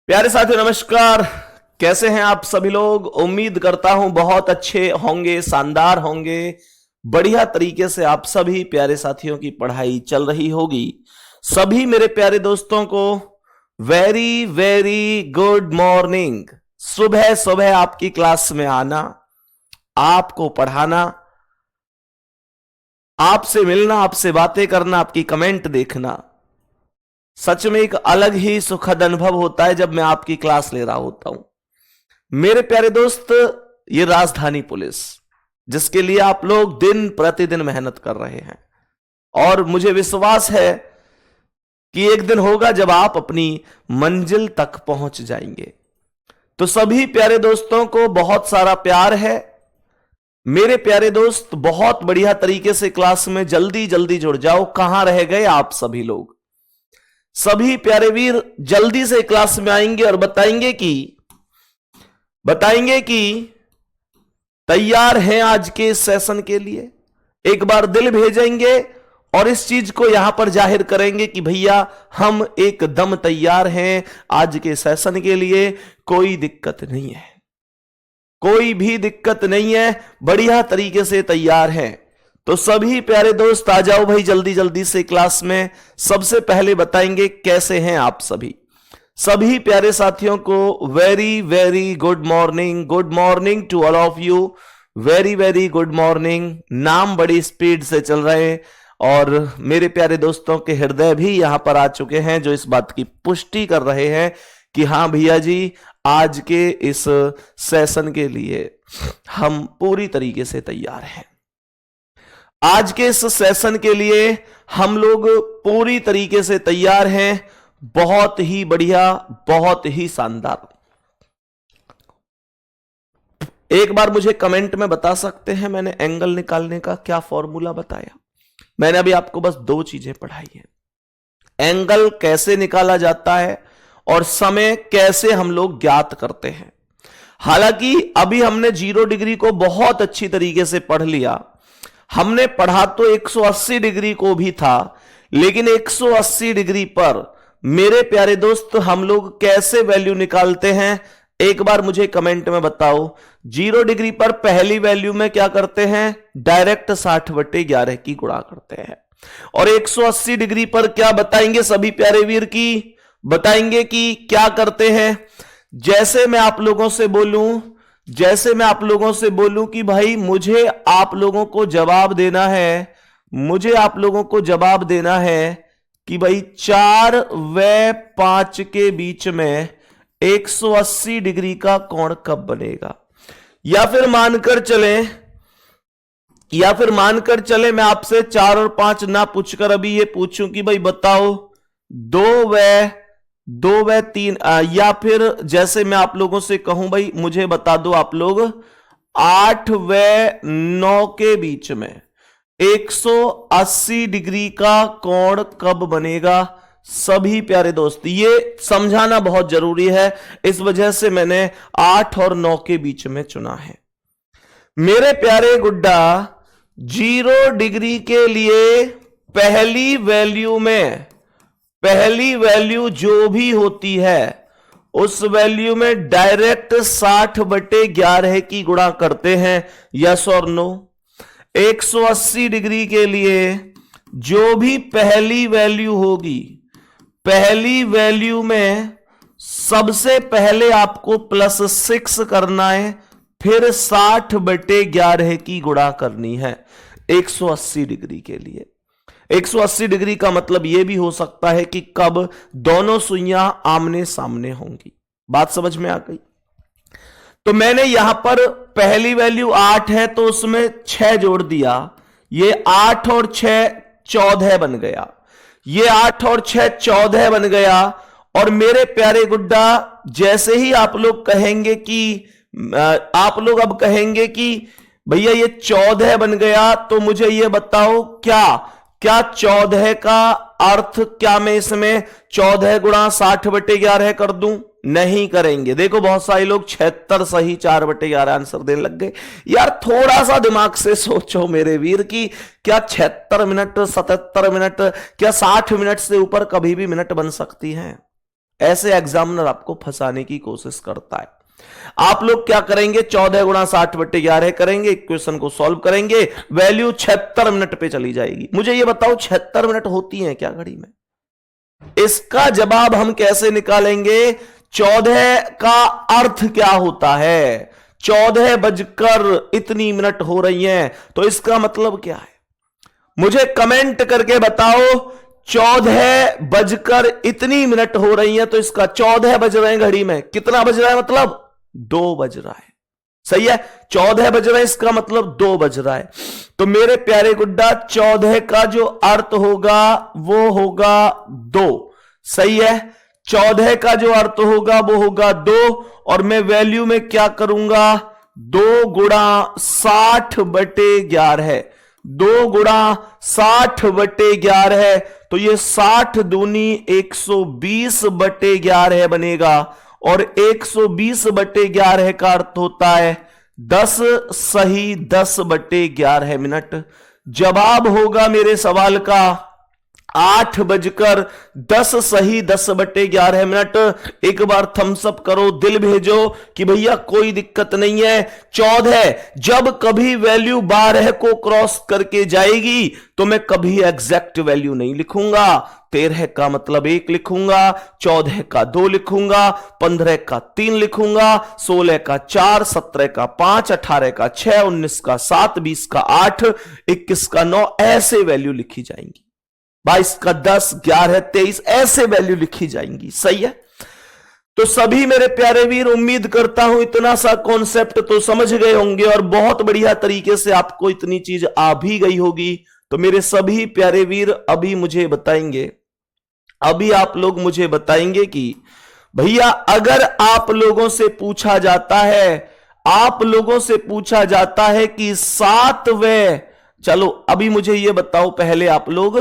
प्यारे साथियों नमस्कार। कैसे हैं आप सभी लोग? उम्मीद करता हूं बहुत अच्छे होंगे, शानदार होंगे। बढ़िया तरीके से आप सभी प्यारे साथियों की पढ़ाई चल रही होगी। सभी मेरे प्यारे दोस्तों को वेरी वेरी गुड मॉर्निंग। सुबह सुबह आपकी क्लास में आना, आपको पढ़ाना, आपसे मिलना, आपसे बातें करना, आपकी कमेंट देखना, सच में एक अलग ही सुखद अनुभव होता है जब मैं आपकी क्लास ले रहा होता हूं। मेरे प्यारे दोस्त, ये राजधानी पुलिस जिसके लिए आप लोग दिन प्रतिदिन मेहनत कर रहे हैं, और मुझे विश्वास है कि एक दिन होगा जब आप अपनी मंजिल तक पहुंच जाएंगे। तो सभी प्यारे दोस्तों को बहुत सारा प्यार है। मेरे प्यारे दोस्त, बहुत बढ़िया तरीके से क्लास में जल्दी जल्दी जुड़ जाओ। कहां रह गए आप सभी लोग? सभी प्यारे वीर जल्दी से क्लास में आएंगे और बताएंगे कि तैयार हैं आज के सेशन के लिए। एक बार दिल भेजेंगे और इस चीज को यहां पर जाहिर करेंगे कि भैया हम एकदम तैयार हैं आज के सेशन के लिए। कोई दिक्कत नहीं है, कोई भी दिक्कत नहीं है, बढ़िया तरीके से तैयार हैं। तो सभी प्यारे दोस्त आ जाओ भाई जल्दी जल्दी से क्लास में। सबसे पहले बताएंगे कैसे हैं आप सभी। सभी प्यारे साथियों को very very good morning. Good morning to all of you. Very very good morning. नाम बड़ी स्पीड से चल रहे हैं और मेरे प्यारे दोस्तों के हृदय भी यहां पर आ चुके हैं जो इस बात की पुष्टि कर रहे हैं कि हां भैया जी, आज के इस सेशन के लिए हम पूरी तरीके से तैयार हैं। आज के इस सेशन के लिए हम लोग पूरी तरीके से तैयार हैं। बहुत ही बढ़िया, बहुत ही शानदार। एक बार मुझे कमेंट में बता सकते हैं मैंने एंगल निकालने का क्या फॉर्मूला बताया? मैंने अभी आपको बस दो चीजें पढ़ाई है। एंगल कैसे निकाला जाता है और समय कैसे हम लोग ज्ञात करते हैं। हालांकि अभी हमने 0 डिग्री को बहुत अच्छी तरीके से पढ़ लिया। हमने पढ़ा तो 180 डिग्री को भी था, लेकिन 180 डिग्री पर मेरे प्यारे दोस्त हम लोग कैसे वैल्यू निकालते हैं एक बार मुझे कमेंट में बताओ। 0 डिग्री पर पहली वैल्यू में क्या करते हैं? डायरेक्ट 60/11 की गुणा करते हैं। और 180 डिग्री पर क्या बताएंगे सभी प्यारे वीर की? बताएंगे कि क्या करते हैं। जैसे मैं आप लोगों से बोलूं कि भाई मुझे आप लोगों को जवाब देना है, कि भाई 4 व 5 के बीच में 180 डिग्री का कोण कब बनेगा। या फिर मानकर चले मैं आपसे 4 और 5 ना पूछकर अभी ये पूछूं कि भाई बताओ 2 व 3, या फिर जैसे मैं आप लोगों से कहूं भाई मुझे बता दो आप लोग 8 व 9 के बीच में 180 डिग्री का कोण कब बनेगा। सभी प्यारे दोस्त ये समझाना बहुत जरूरी है, इस वजह से मैंने 8 और 9 के बीच में चुना है। मेरे प्यारे गुड्डा, 0 डिग्री के लिए पहली वैल्यू जो भी होती है उस वैल्यू में डायरेक्ट 60/11 की गुणा करते हैं। यस और नो? 180 डिग्री के लिए जो भी पहली वैल्यू होगी, पहली वैल्यू में सबसे पहले आपको +6 करना है, फिर 60/11 की गुणा करनी है 180 डिग्री के लिए। 180 डिग्री का मतलब यह भी हो सकता है कि कब दोनों सुइयां आमने सामने होंगी। बात समझ में आ गई? तो मैंने यहां पर पहली वैल्यू 8 है तो उसमें 6 जोड़ दिया। ये 8 और 6 14 बन गया। ये 8 और 6 14 बन गया। और मेरे प्यारे गुड्डा, जैसे ही आप लोग अब कहेंगे कि भैया ये 14 बन गया, तो मुझे ये बताओ क्या 14 का अर्थ क्या मैं इसमें 14 गुणा 60/11 कर दूं? नहीं करेंगे। देखो बहुत सारे लोग 76 सही 4/11 आंसर देने लग गए। यार थोड़ा सा दिमाग से सोचो मेरे वीर की क्या 76 मिनट, 77 मिनट, क्या 60 मिनट से ऊपर कभी भी मिनट बन सकती है? ऐसे एग्जामिनर आपको फंसाने की कोशिश करता है। आप लोग क्या करेंगे, 14 गुणा 60/11 करेंगे, इक्वेशन को सॉल्व करेंगे, वैल्यू 76 मिनट पे चली जाएगी। मुझे ये बताओ 76 मिनट होती हैं क्या घड़ी में? इसका जवाब हम कैसे निकालेंगे? 14 का अर्थ क्या होता है? 14 बजकर इतनी मिनट हो रही हैं, तो इसका मतलब क्या है? मुझे कमेंट करके बताओ, 14 बजकर इतनी मिनट हो रही हैं, तो इसका 14 बज रहे हैं घड़ी में, कितना बज रहा है? मतलब 2 बज रहा है। सही है, 14 बज रहे हैं, इसका मतलब 2 बज रहा है। तो मेरे प्यारे गुड्डा, 14 का जो अर्थ होगा वो होगा 2। सही है, 14 का जो अर्थ होगा वो होगा 2, और मैं वैल्यू में क्या करूंगा? 2 गुणा 60/11, 2 गुणा 60/11, तो ये 60 दूनी 120/11 बनेगा, और 120/11 का अर्थ होता है 10 सही 10/11 मिनट। जवाब होगा मेरे सवाल का 8 बजकर 10 सही 10/11 मिनट। एक बार थम्स अप करो, दिल भेजो कि भैया कोई दिक्कत नहीं है। 14 जब कभी वैल्यू 12 को क्रॉस करके जाएगी तो मैं कभी एग्जैक्ट वैल्यू नहीं लिखूंगा। 13 का मतलब 1 लिखूंगा, 14 का 2 लिखूंगा, 15 का 3 लिखूंगा, 16 का 4, 17 का 5, 18 का 6, 19 का 7, 20 का 8, 21 का 9, ऐसे वैल्यू लिखी जाएंगी। 22 का 10, 11, 23, ऐसे वैल्यू लिखी जाएंगी। सही है, तो सभी मेरे प्यारे वीर, उम्मीद करता हूं इतना सा कॉन्सेप्ट तो समझ गए होंगे और बहुत बढ़िया तरीके से आपको इतनी चीज आ भी गई होगी। तो मेरे सभी प्यारे वीर अभी मुझे बताएंगे, अभी आप लोग मुझे बताएंगे कि भैया अगर आप लोगों से पूछा जाता है, आप लोगों से पूछा जाता है कि 7वें, चलो अभी मुझे यह बताओ पहले आप लोग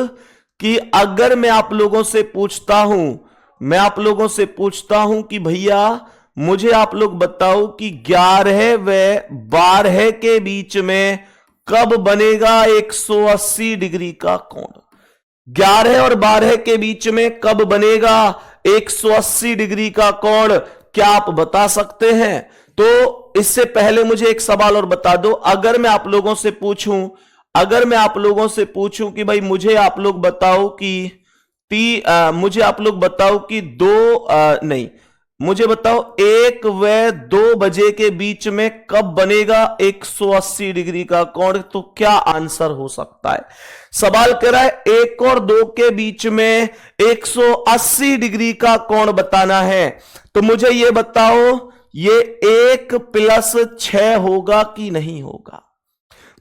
कि अगर मैं आप लोगों से पूछता हूं, मैं आप लोगों से पूछता हूं कि भैया मुझे आप लोग बताओ कि 11 व 12 के बीच में कब बनेगा 180 डिग्री का कोण? 11 और 12 के बीच में कब बनेगा 180 डिग्री का कोण? क्या आप बता सकते हैं? तो इससे पहले मुझे एक सवाल और बता दो, अगर मैं आप लोगों से पूछूं, अगर मैं आप लोगों से पूछूं कि भाई मुझे आप लोग बताओ कि मुझे आप लोग बताओ कि मुझे बताओ 1 व 2 बजे के बीच में कब बनेगा 180 डिग्री का कोण, तो क्या आंसर हो सकता है? सवाल कह रहा है 1 और 2 के बीच में 180 डिग्री का कोण बताना है। तो मुझे यह बताओ ये 1 + 6 होगा कि नहीं होगा?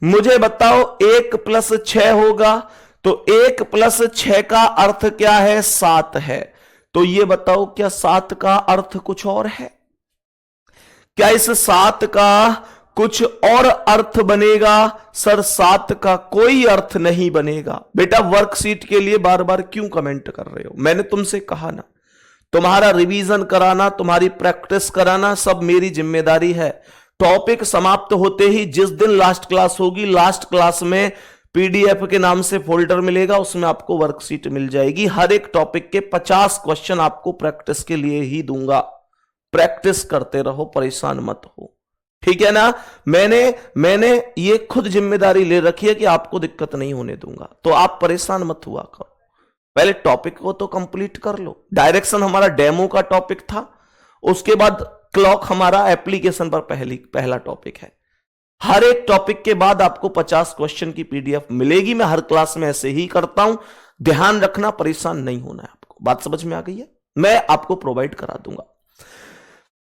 मुझे बताओ 1 + 6 होगा, तो 1 + 6 का अर्थ क्या है? 7 है। तो ये बताओ क्या 7 का अर्थ कुछ और है? क्या इस 7 का कुछ और अर्थ बनेगा? सर 7 का कोई अर्थ नहीं बनेगा। बेटा वर्कशीट के लिए बार बार क्यों कमेंट कर रहे हो? मैंने तुमसे कहा ना, तुम्हारा रिवीजन कराना, तुम्हारी प्रैक्टिस कराना सब मेरी जिम्मेदारी है। टॉपिक समाप्त होते ही जिस दिन लास्ट क्लास होगी, लास्ट क्लास में पीडीएफ के नाम से फोल्डर मिलेगा, उसमें आपको वर्कशीट मिल जाएगी। हर एक टॉपिक के 50 क्वेश्चन आपको प्रैक्टिस के लिए ही दूंगा। प्रैक्टिस करते रहो, परेशान मत हो, ठीक है ना? मैंने ये खुद जिम्मेदारी ले रखी है कि आपको दिक्कत नहीं होने दूंगा, तो आप परेशान मत हुआ करो। पहले टॉपिक को तो कंप्लीट कर लो। डायरेक्शन हमारा डेमो का टॉपिक था, उसके बाद क्लॉक हमारा एप्लीकेशन पर पहला टॉपिक है। हर एक टॉपिक के बाद आपको 50 क्वेश्चन की पीडीएफ मिलेगी। मैं हर क्लास में ऐसे ही करता हूं, ध्यान रखना, परेशान नहीं होना है आपको। बात समझ में आ गई है? मैं आपको प्रोवाइड करा दूंगा।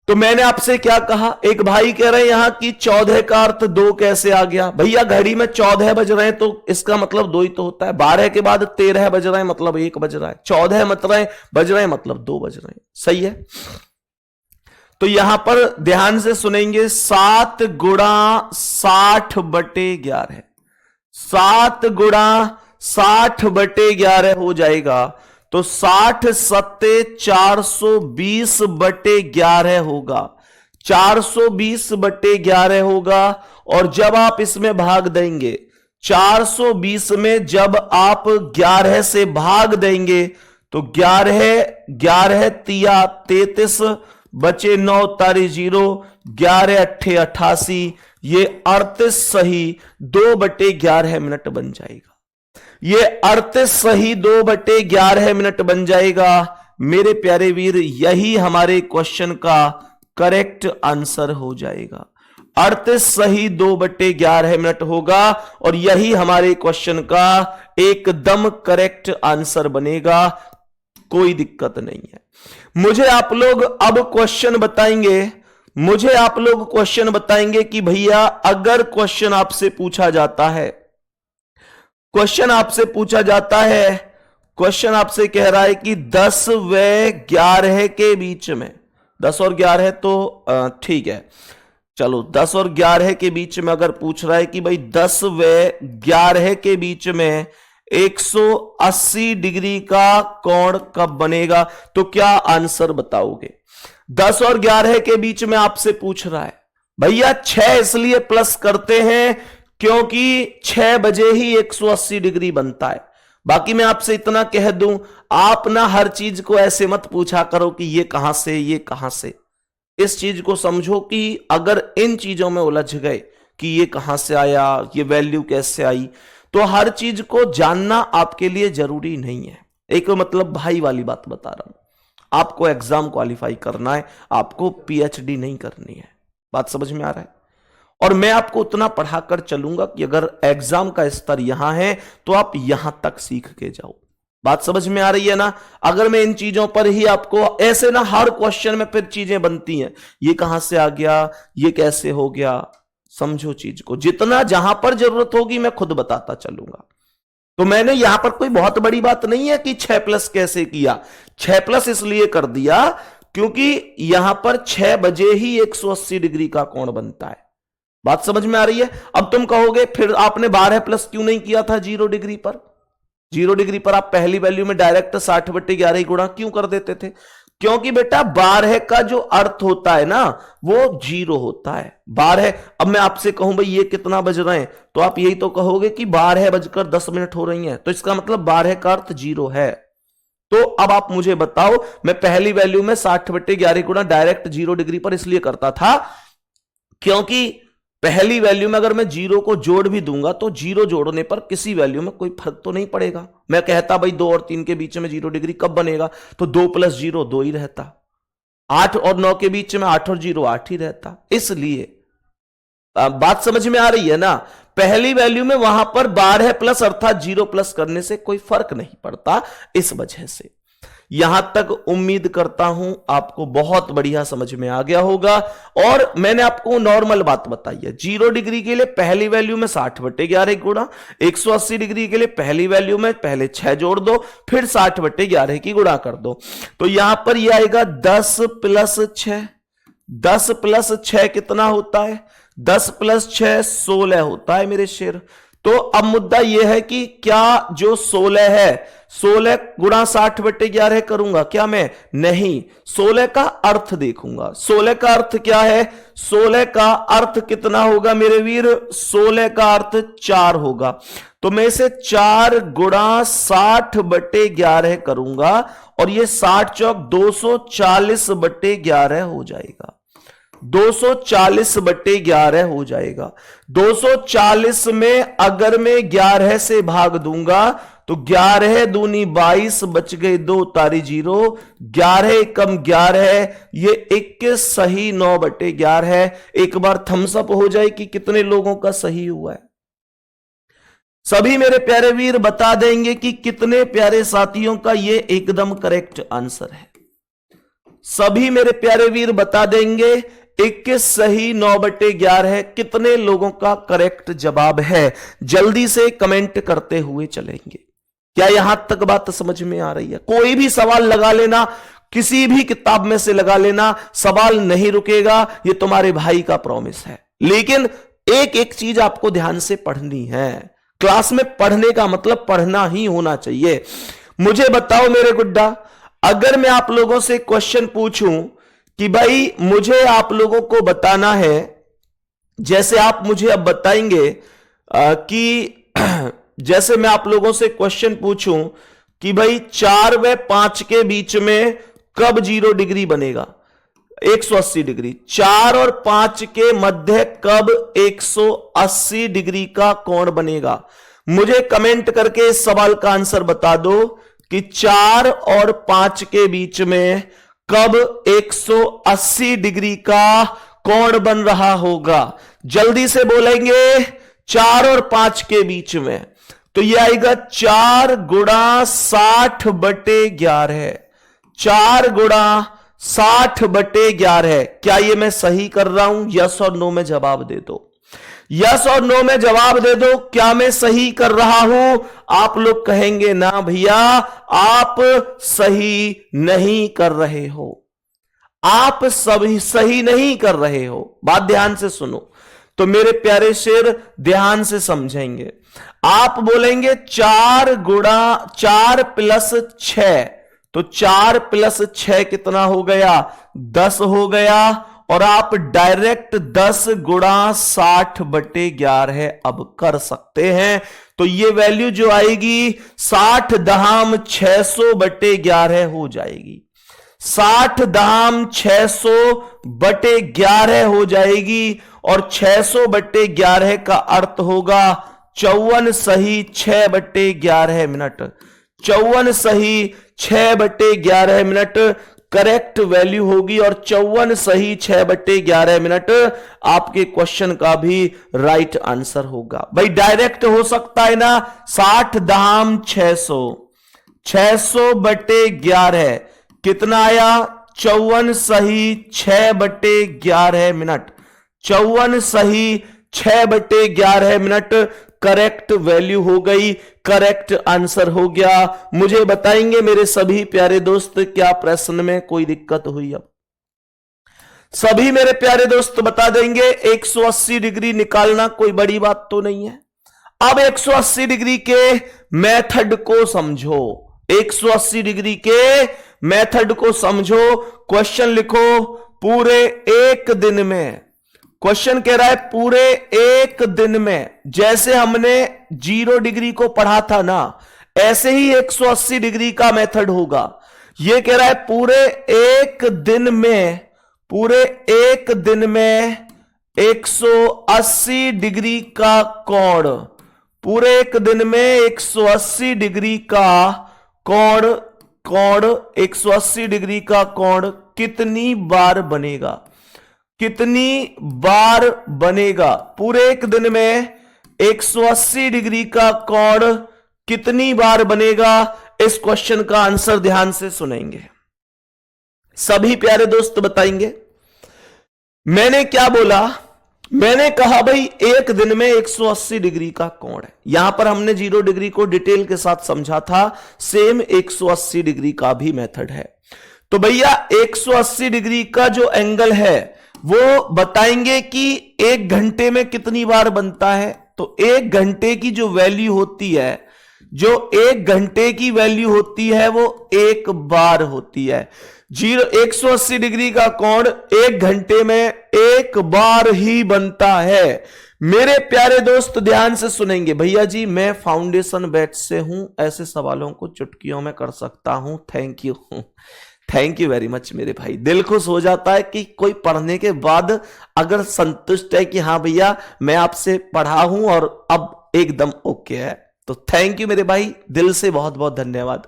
तो मैंने आपसे क्या कहा, एक भाई कह रहे हैं यहां कि 14 का अर्थ 2 कैसे आ गया? भैया घड़ी में 14 बज रहे हैं तो इसका मतलब 2 ही तो होता है। 12 के बाद 13 बज रहे हैं मतलब 1 बज रहा है, 14 बज रहे हैं मतलब 2 बज रहे हैं। सही है, तो यहां पर ध्यान से सुनेंगे, 7 गुणा 60/11, 7 गुणा 60/11 हो जाएगा, तो 60 × 420/11 होगा, 420/11 होगा। और जब आप इसमें भाग देंगे, 420 में जब आप 11 से भाग देंगे तो 11 तिया 33, बचे 9 तारी 0, 11 अट्ठे 88, ये 38 सही 2/11 मिनट बन जाएगा। ये 38 सही 2/11 मिनट बन जाएगा। मेरे प्यारे वीर, यही हमारे क्वेश्चन का करेक्ट आंसर हो जाएगा। 38 सही 2/11 मिनट होगा और यही हमारे क्वेश्चन का एकदम करेक्ट आंसर बनेगा। कोई दिक्कत नहीं है। मुझे आप लोग अब क्वेश्चन बताएंगे कि भैया अगर क्वेश्चन आपसे पूछा जाता है, क्वेश्चन आपसे कह रहा है कि 10 व 11 के बीच में, 10 और 11 तो ठीक है, चलो 10 और 11 के बीच में अगर पूछ रहा है कि भाई 10 व 11 के बीच में 180 डिग्री का कोण कब बनेगा, तो क्या आंसर बताओगे? 10 और 11 के बीच में आपसे पूछ रहा है। भैया 6 इसलिए प्लस करते हैं क्योंकि 6 बजे ही 180 डिग्री बनता है। बाकी मैं आपसे इतना कह दूं, आप ना हर चीज को ऐसे मत पूछा करो कि ये कहां से। इस चीज को समझो कि अगर इन चीजों में उलझ गए कि ये कहां से आया, ये वैल्यू कैसे आई, तो हर चीज को जानना आपके लिए जरूरी नहीं है। एक मतलब भाई वाली बात बता रहा हूं, आपको एग्जाम क्वालिफाई करना है, आपको पीएचडी नहीं करनी है। बात समझ में आ रहा है? और मैं आपको उतना पढ़ाकर चलूंगा कि अगर एग्जाम का स्तर यहां है तो आप यहां तक सीख के जाओ। बात समझ में आ रही है ना? अगर मैं इन चीजों पर ही आपको ऐसे ना, हर क्वेश्चन में फिर चीजें बनती हैं, ये कहां से आ गया, ये कैसे हो गया। समझो चीज को, जितना जहां पर जरूरत होगी मैं खुद बताता चलूंगा। तो मैंने यहां पर कोई बहुत बड़ी बात नहीं है कि 6 प्लस कैसे किया। 6 प्लस इसलिए कर दिया क्योंकि यहां पर 6 बजे ही 180 डिग्री का कोण बनता है। बात समझ में आ रही है? अब तुम कहोगे फिर आपने 12 प्लस क्यों नहीं किया था 0 डिग्री पर? 0 डिग्री पर आप पहली वैल्यू में डायरेक्ट 60/11 गुणा क्यों कर देते थे? क्योंकि बेटा 12 का जो अर्थ होता है ना, वो 0 होता है। 12, अब मैं आपसे कहूं भाई ये कितना बज रहे हैं, तो आप यही तो कहोगे कि 12:10 हो रही हैं, तो इसका मतलब 12 का अर्थ 0 है। तो अब आप मुझे बताओ, मैं पहली वैल्यू में 60/11 गुणा डायरेक्ट 0 डिग्री पर इसलिए करता था क्योंकि पहली वैल्यू में अगर मैं 0 को जोड़ भी दूंगा तो 0 जोड़ने पर किसी वैल्यू में कोई फर्क तो नहीं पड़ेगा। मैं कहता भाई 2 और 3 के बीच में 0 डिग्री कब बनेगा, तो 2 + 0 2 ही रहता। 8 और 9 के बीच में 8 और 0 8 ही रहता। इसलिए बात समझ में आ रही है ना? पहली वैल्यू में वहां पर 12 प्लस अर्थात 0 प्लस करने से कोई फर्क नहीं पड़ता। इस वजह से यहां तक उम्मीद करता हूं आपको बहुत बढ़िया समझ में आ गया होगा। और मैंने आपको नॉर्मल बात बताई है, 0 डिग्री के लिए पहली वैल्यू में 60/11 गुणा, 180 डिग्री के लिए पहली वैल्यू में पहले 6 जोड़ दो, फिर 60/11 की गुणा कर दो। तो यहां पर यह आएगा 10 + 6। 10 + 6 कितना होता है? 10 + 6 16 होता है मेरे शेर। तो अब मुद्दा यह है कि क्या जो 16 है, 16 गुणा 60/11 करूंगा क्या मैं? नहीं, 16 का अर्थ देखूंगा। 16 का अर्थ क्या है? 16 का अर्थ कितना होगा मेरे वीर? 16 का अर्थ 4 होगा। तो मैं इसे 4 गुणा 60/11 करूंगा और ये 60 चौक 240/11 हो जाएगा। 240/11 हो जाएगा। 240 में अगर मैं 11 से भाग दूंगा तो 11 दूनी 22, बच गए 2 तारी 0, 11 एकम 11, ये 21 सही 9/11। एक बार थम्सअप हो जाए कि कितने लोगों का सही हुआ है। सभी मेरे प्यारे वीर बता देंगे कि कितने प्यारे साथियों का ये एकदम करेक्ट आंसर है। सभी मेरे प्यारे वीर बता देंगे 21 सही 9/11 कितने लोगों का करेक्ट जवाब है। जल्दी से कमेंट करते हुए चलेंगे। क्या यहां तक बात समझ में आ रही है? कोई भी सवाल लगा लेना, किसी भी किताब में से लगा लेना, सवाल नहीं रुकेगा, ये तुम्हारे भाई का प्रॉमिस है। लेकिन एक एक चीज आपको ध्यान से पढ़नी है। क्लास में पढ़ने का मतलब पढ़ना ही होना चाहिए। मुझे बताओ मेरे गुड्डा, अगर मैं आप लोगों से क्वेश्चन पूछूं कि भाई मुझे आप लोगों को बताना है, जैसे आप मुझे अब बताएंगे कि जैसे मैं आप लोगों से क्वेश्चन पूछूं कि भाई 4 व 5 के बीच में कब 0 डिग्री बनेगा, 180 डिग्री। 4 और 5 के मध्य कब 180 डिग्री का कोण बनेगा? मुझे कमेंट करके इस सवाल का आंसर बता दो कि 4 और 5 के बीच में कब 180 डिग्री का कोण बन रहा होगा। जल्दी से बोलेंगे 4 और 5 के बीच में, तो यह आएगा 4 गुणा 60/11। 4 गुणा 60/11। क्या ये मैं सही कर रहा हूं? यस और नो में जवाब दे दो। यस और नो में जवाब दे दो, क्या मैं सही कर रहा हूं? आप लोग कहेंगे ना भैया आप सही नहीं कर रहे हो, आप सही नहीं कर रहे हो। बात ध्यान से सुनो, तो मेरे प्यारे शेर ध्यान से समझेंगे। आप बोलेंगे 4 गुणा 4 प्लस 6, तो 4 प्लस 6 कितना हो गया? 10 हो गया। और आप डायरेक्ट 10 गुणा 60/11 अब कर सकते हैं। तो ये वैल्यू जो आएगी 60 दहाम 600/11 हो जाएगी। 60 दहाम 600/11 हो जाएगी। और 600/11 का अर्थ होगा 54 सही 6/11 मिनट। 54 सही 6/11 मिनट करेक्ट वैल्यू होगी। और 54 सही 6/11 मिनट आपके क्वेश्चन का भी राइट आंसर होगा। भाई डायरेक्ट हो सकता है ना, 60 दहाम 600, 600/11 कितना आया? 54 सही 6/11 मिनट। 54 सही 6/11 मिनट करेक्ट वैल्यू हो गई, करेक्ट आंसर हो गया। मुझे बताएंगे मेरे सभी प्यारे दोस्त, क्या प्रश्न में कोई दिक्कत हुई? अब सभी मेरे प्यारे दोस्त बता देंगे। 180 डिग्री निकालना कोई बड़ी बात तो नहीं है। अब 180 डिग्री के मेथड को समझो। 180 डिग्री के मेथड को समझो। क्वेश्चन लिखो, पूरे एक दिन में, क्वेश्चन कह रहा है पूरे एक दिन में, जैसे हमने 0 डिग्री को पढ़ा था ना, ऐसे ही 180 डिग्री का मेथड होगा। यह कह रहा है पूरे एक दिन में, पूरे एक दिन में 180 डिग्री का कोण, पूरे एक दिन में 180 डिग्री का कोण, 180 डिग्री का कोण कितनी बार बनेगा? कितनी बार बनेगा? पूरे एक दिन में 180 डिग्री का कोण कितनी बार बनेगा? इस क्वेश्चन का आंसर ध्यान से सुनेंगे। सभी प्यारे दोस्त बताएंगे। मैंने क्या बोला? मैंने कहा भाई एक दिन में 180 डिग्री का कोण है। यहां पर हमने 0 डिग्री को डिटेल के साथ समझा था, सेम 180 डिग्री का भी मेथड है। तो भैया 180 डिग्री का जो एंगल है वो बताएंगे कि 1 घंटे में कितनी बार बनता है। तो 1 घंटे की जो वैल्यू होती है, जो 1 घंटे की वैल्यू होती है वो 1 बार होती है। 180 डिग्री का कोण 1 घंटे में 1 बार ही बनता है। मेरे प्यारे दोस्त ध्यान से सुनेंगे। भैया जी मैं फाउंडेशन बैच से हूं, ऐसे सवालों को चुटकियों में कर सकता हूं। Thank you, thank you very much मेरे भाई। दिल खुश हो जाता है कि कोई पढ़ने के बाद अगर संतुष्ट है कि हाँ भैया मैं आपसे पढ़ा हूं और अब एकदम ओके है, तो थैंक यू मेरे भाई, दिल से बहुत बहुत धन्यवाद।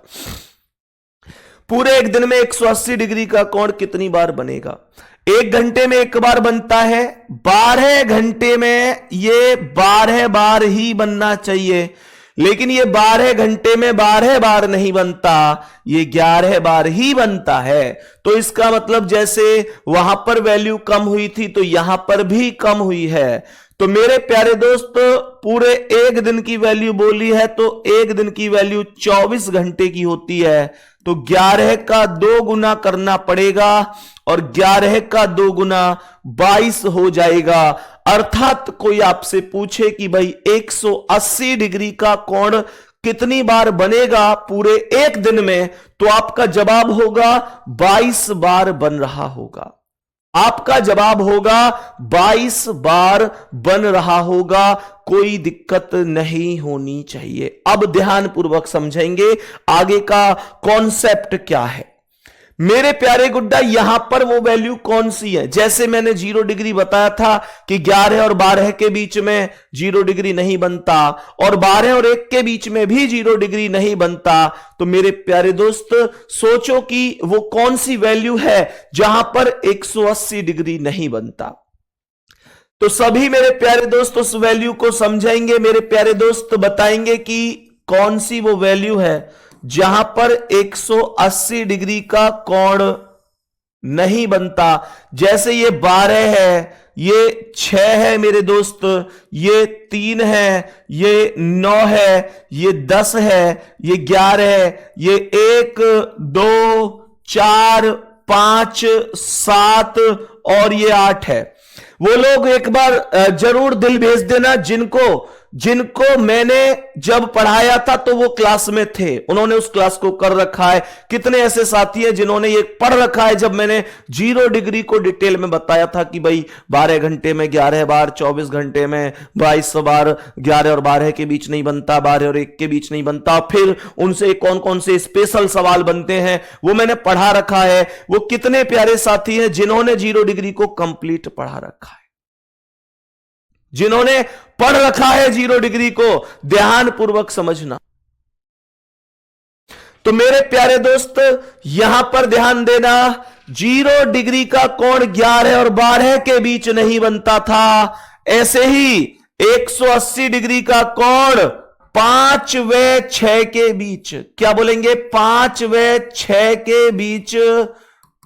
पूरे एक दिन में 180 डिग्री का कोण कितनी बार बनेगा? 1 घंटे में 1 बार बनता है। 12 घंटे में ये 12 बार ही बनना चाहिए, लेकिन ये 12 घंटे में 12 बार नहीं बनता, ये 11 बार ही बनता है। तो इसका मतलब जैसे वहां पर वैल्यू कम हुई थी तो यहां पर भी कम हुई है। तो मेरे प्यारे दोस्त पूरे एक दिन की वैल्यू बोली है तो एक दिन की वैल्यू 24 घंटे की होती है। तो 11 का 2 गुना करना पड़ेगा और 11 का 2 गुना 22 हो जाएगा। अर्थात कोई आपसे पूछे कि भाई 180 डिग्री का कोण कितनी बार बनेगा पूरे एक दिन में, तो आपका जवाब होगा 22 बार बन रहा होगा। आपका जवाब होगा 22 बार बन रहा होगा, कोई दिक्कत नहीं होनी चाहिए। अब ध्यानपूर्वक समझेंगे आगे का कॉन्सेप्ट क्या है। मेरे प्यारे गुड्डा, यहां पर वो वैल्यू कौन सी है? जैसे मैंने 0 डिग्री बताया था कि 11 और 12 के बीच में 0 डिग्री नहीं बनता, और 12 और 1 के बीच में भी 0 डिग्री नहीं बनता। तो मेरे प्यारे दोस्त, सोचो कि वो कौन सी वैल्यू है जहां पर 180 डिग्री नहीं बनता। तो सभी मेरे प्यारे दोस्त उस वैल्यू को समझेंगे। मेरे प्यारे दोस्त बताएंगे कि कौन सी वो वैल्यू है जहां पर 180 डिग्री का कोण नहीं बनता। जैसे ये 12 है, ये 6 है मेरे दोस्त, ये 3 है, ये 9 है, ये 10 है, ये 11 है, ये 1 2 4 5 7 और ये 8 है। वो लोग एक बार जरूर दिल भेज देना जिनको मैंने जब पढ़ाया था तो वो क्लास में थे, उन्होंने उस क्लास को कर रखा है। कितने ऐसे साथी हैं जिन्होंने ये पढ़ रखा है जब मैंने 0 डिग्री को डिटेल में बताया था कि भाई 12 घंटे में 11 बार, 24 घंटे में 22 बार 11 और 12 के बीच नहीं बनता, 12 और 1 के बीच नहीं बनता। फिर उनसे कौन कौन से स्पेशल सवाल बनते हैं वो मैंने पढ़ा रखा है। वो कितने प्यारे साथी हैं जिन्होंने 0 डिग्री को कंप्लीट पढ़ा रखा है, जिन्होंने पढ़ रखा है 0 डिग्री को। ध्यानपूर्वक समझना। तो मेरे प्यारे दोस्त, यहां पर ध्यान देना, 0 डिग्री का कोण 11 और 12 के बीच नहीं बनता था। ऐसे ही 180 डिग्री का कोण 5 व 6 के बीच, क्या बोलेंगे, 5 व 6 के बीच,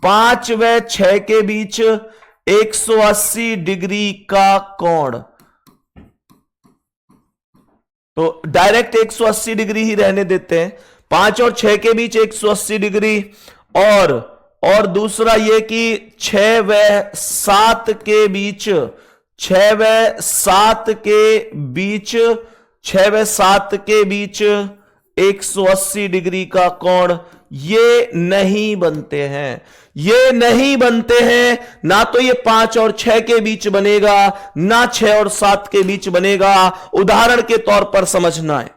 5 व 6 के बीच 180 डिग्री का कोण। तो डायरेक्ट 180 डिग्री ही रहने देते हैं। 5 और 6 के बीच 180 डिग्री, और दूसरा ये कि 6 व 7 के बीच, 6 व 7 के बीच, 6 व 7 के बीच 180 डिग्री का कोण। ये नहीं बनते हैं, ये नहीं बनते हैं। ना तो ये 5 और 6 के बीच बनेगा, ना 6 और 7 के बीच बनेगा। उदाहरण के तौर पर समझना है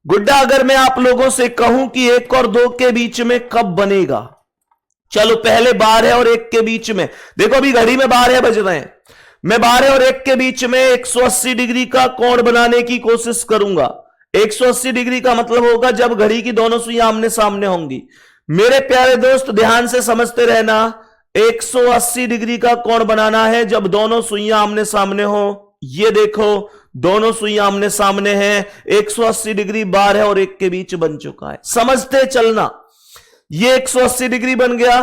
गुड्डा, अगर मैं आप लोगों से कहूं कि 1 और 2 के बीच में कब बनेगा, चलो पहले 12 और 1 के बीच में, देखो अभी घड़ी में 12 बज रहे हैं, मैं 12 और 1 के बीच में 180 डिग्री का कोण बनाने की कोशिश करूंगा। 180 डिग्री का मतलब होगा जब घड़ी की दोनों सुइयां आमने सामने होंगी। मेरे प्यारे दोस्त ध्यान से समझते रहना, 180 डिग्री का कोण बनाना है जब दोनों सुइयां आमने सामने हो। ये देखो दोनों सुइयां आमने सामने हैं, 180 डिग्री 12 और 1 के बीच बन चुका है। समझते चलना, ये 180 डिग्री बन गया।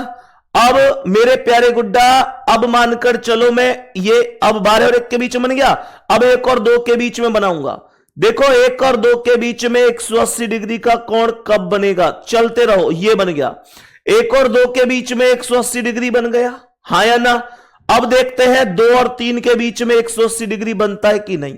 अब मेरे प्यारे गुड्डा, अब मानकर चलो मैं ये अब 12 और 1 के बीच बन गया, अब 1 और 2 के बीच में बनाऊंगा। देखो 1 और 2 के बीच में 180 डिग्री का कोण कब बनेगा, चलते रहो, ये बन गया। 1 और 2 के बीच में 180 डिग्री बन गया, हाँ या ना। अब देखते हैं 2 और 3 के बीच में 180 डिग्री बनता है कि नहीं।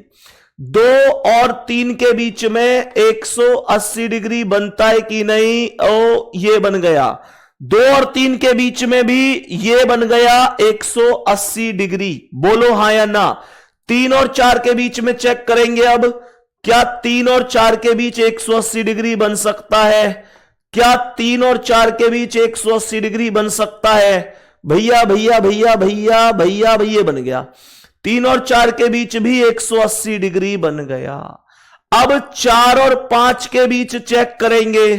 2 और 3 के बीच में 180 डिग्री बनता है कि नहीं। ओ ये बन गया। 2 और 3 के बीच में भी ये बन गया 180 डिग्री, बोलो हाँ या ना। 3 और 4 के बीच में चेक करेंगे अब, क्या 3 और 4 के बीच 180 डिग्री बन सकता है? क्या 3 और 4 के बीच 180 डिग्री बन सकता है? भैया भैया भैया भैया भैया भैया बन गया। 3 और 4 के बीच भी 180 डिग्री बन गया। अब 4 और 5 के बीच चेक करेंगे,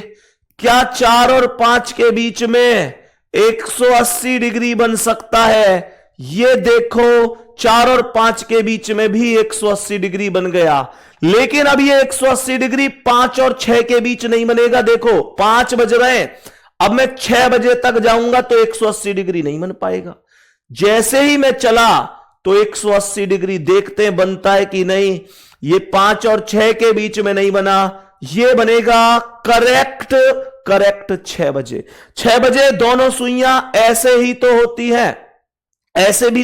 क्या 4 और 5 के बीच में 180 डिग्री बन सकता है? ये देखो 4 और 5 के बीच में भी 180 डिग्री बन गया। लेकिन अब ये 180 डिग्री 5 और 6 के बीच नहीं बनेगा। देखो 5 बज रहे हैं, अब मैं 6 बजे तक जाऊंगा तो 180 डिग्री नहीं बन पाएगा। जैसे ही मैं चला तो 180 डिग्री देखते हैं बनता है कि नहीं। ये 5 और 6 के बीच में नहीं बना, ये बनेगा करेक्ट 6 बजे। 6 बजे दोनों सुइयां ऐसे ही तो होती हैं, ऐसे ही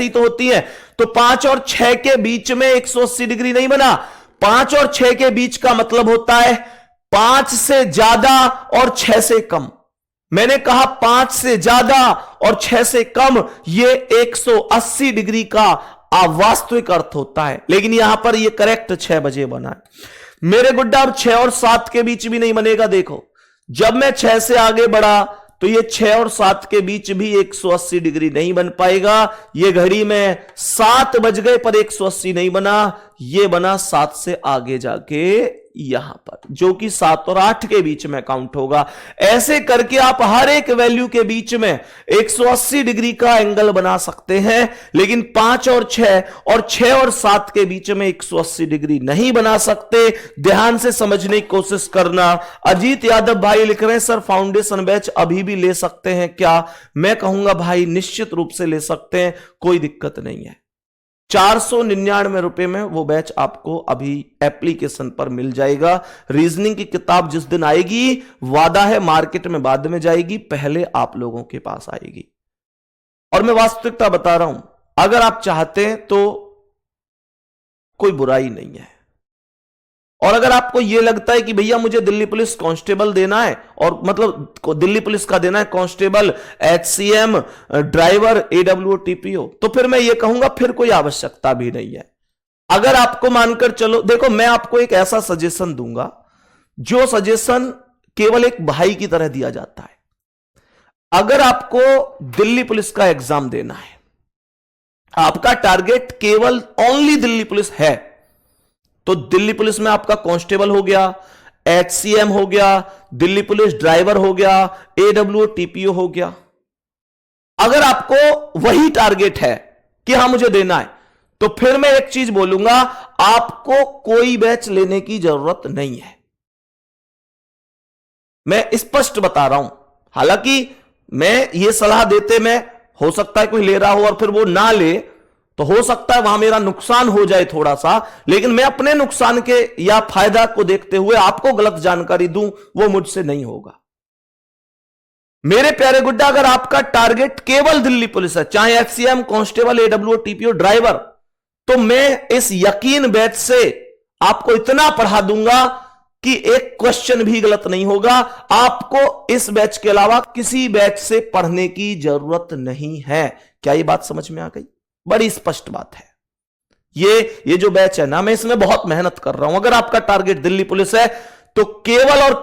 तो होती है। तो 5 और 6 के बीच में 180 डिग्री नहीं बना। 5 और 6 के बीच का मतलब होता है 5 से ज्यादा और 6 से कम। मैंने कहा 5 से ज्यादा और 6 से कम, ये 180 डिग्री का अवास्तविक अर्थ होता है। लेकिन यहां पर ये करेक्ट 6 बजे बना है मेरे गुड्डा। अब 6 और 7 के बीच भी नहीं बनेगा। देखो, जब मैं 6 से आगे बढ़ा तो ये 6 और 7 के बीच भी 180 डिग्री नहीं बन पाएगा। ये घड़ी में 7 बज गए पर 180 नहीं बना, ये बना 7 से आगे जाके यहां पर, जो कि 7 और 8 के बीच में काउंट होगा। ऐसे करके आप हर एक वैल्यू के बीच में 180 डिग्री का एंगल बना सकते हैं। लेकिन 5 और 6 और 6 और 7 के बीच में 180 डिग्री नहीं बना सकते। ध्यान से समझने की कोशिश करना। अजीत यादव भाई लिख रहे हैं, सर फाउंडेशन बैच अभी भी ले सकते हैं क्या? मैं कहूंगा भाई निश्चित रूप से ले सकते हैं, कोई दिक्कत नहीं है। 499 रुपए में वो बैच आपको अभी एप्लीकेशन पर मिल जाएगा। रीजनिंग की किताब जिस दिन आएगी, वादा है मार्केट में बाद में जाएगी, पहले आप लोगों के पास आएगी। और मैं वास्तविकता बता रहा हूं, अगर आप चाहते हैं तो कोई बुराई नहीं है। और अगर आपको यह लगता है कि भैया मुझे दिल्ली पुलिस कांस्टेबल देना है, और मतलब दिल्ली पुलिस का देना है constable, HCM, driver, AWO, TPO, तो फिर मैं ये कहूंगा फिर कोई आवश्यकता भी नहीं है। अगर आपको मानकर चलो, देखो मैं आपको एक ऐसा सजेशन दूंगा जो सजेशन केवल एक भाई की तरह दिया जाता है। अगर आपको दिल्ली पुलिस का एग्जाम देना है, आपका टारगेट केवल ओनली दिल्ली पुलिस है, तो दिल्ली पुलिस में आपका कांस्टेबल हो गया, HCM हो गया, दिल्ली पुलिस ड्राइवर हो गया, AWO, TPO हो गया। अगर आपको वही टारगेट है कि हां मुझे देना है, तो फिर मैं एक चीज बोलूंगा, आपको कोई बैच लेने की जरूरत नहीं है। मैं स्पष्ट बता रहा हूं। हालांकि मैं यह सलाह देते में हो सकता है कोई ले रहा हो और फिर वो ना ले, तो हो सकता है वहां मेरा नुकसान हो जाए थोड़ा सा, लेकिन मैं अपने नुकसान के या फायदा को देखते हुए आपको गलत जानकारी दूं, वो मुझसे नहीं होगा। मेरे प्यारे गुड्डा, अगर आपका टारगेट केवल दिल्ली पुलिस है, चाहे HCM, constable, AWO, TPO, driver, तो मैं इस यकीन बैच से आपको इतना पढ़ा दूंगा कि एक क्वेश्चन भी गलत नहीं होगा। आपको इस बैच के अलावा किसी बैच से पढ़ने की जरूरत नहीं है। क्या ये बात समझ में आ गई? बड़ी स्पष्ट बात है। ये जो बैच है ना, मैं इसमें बहुत मेहनत कर रहा हूं। अगर आपका टारगेट दिल्ली पुलिस है तो केवल और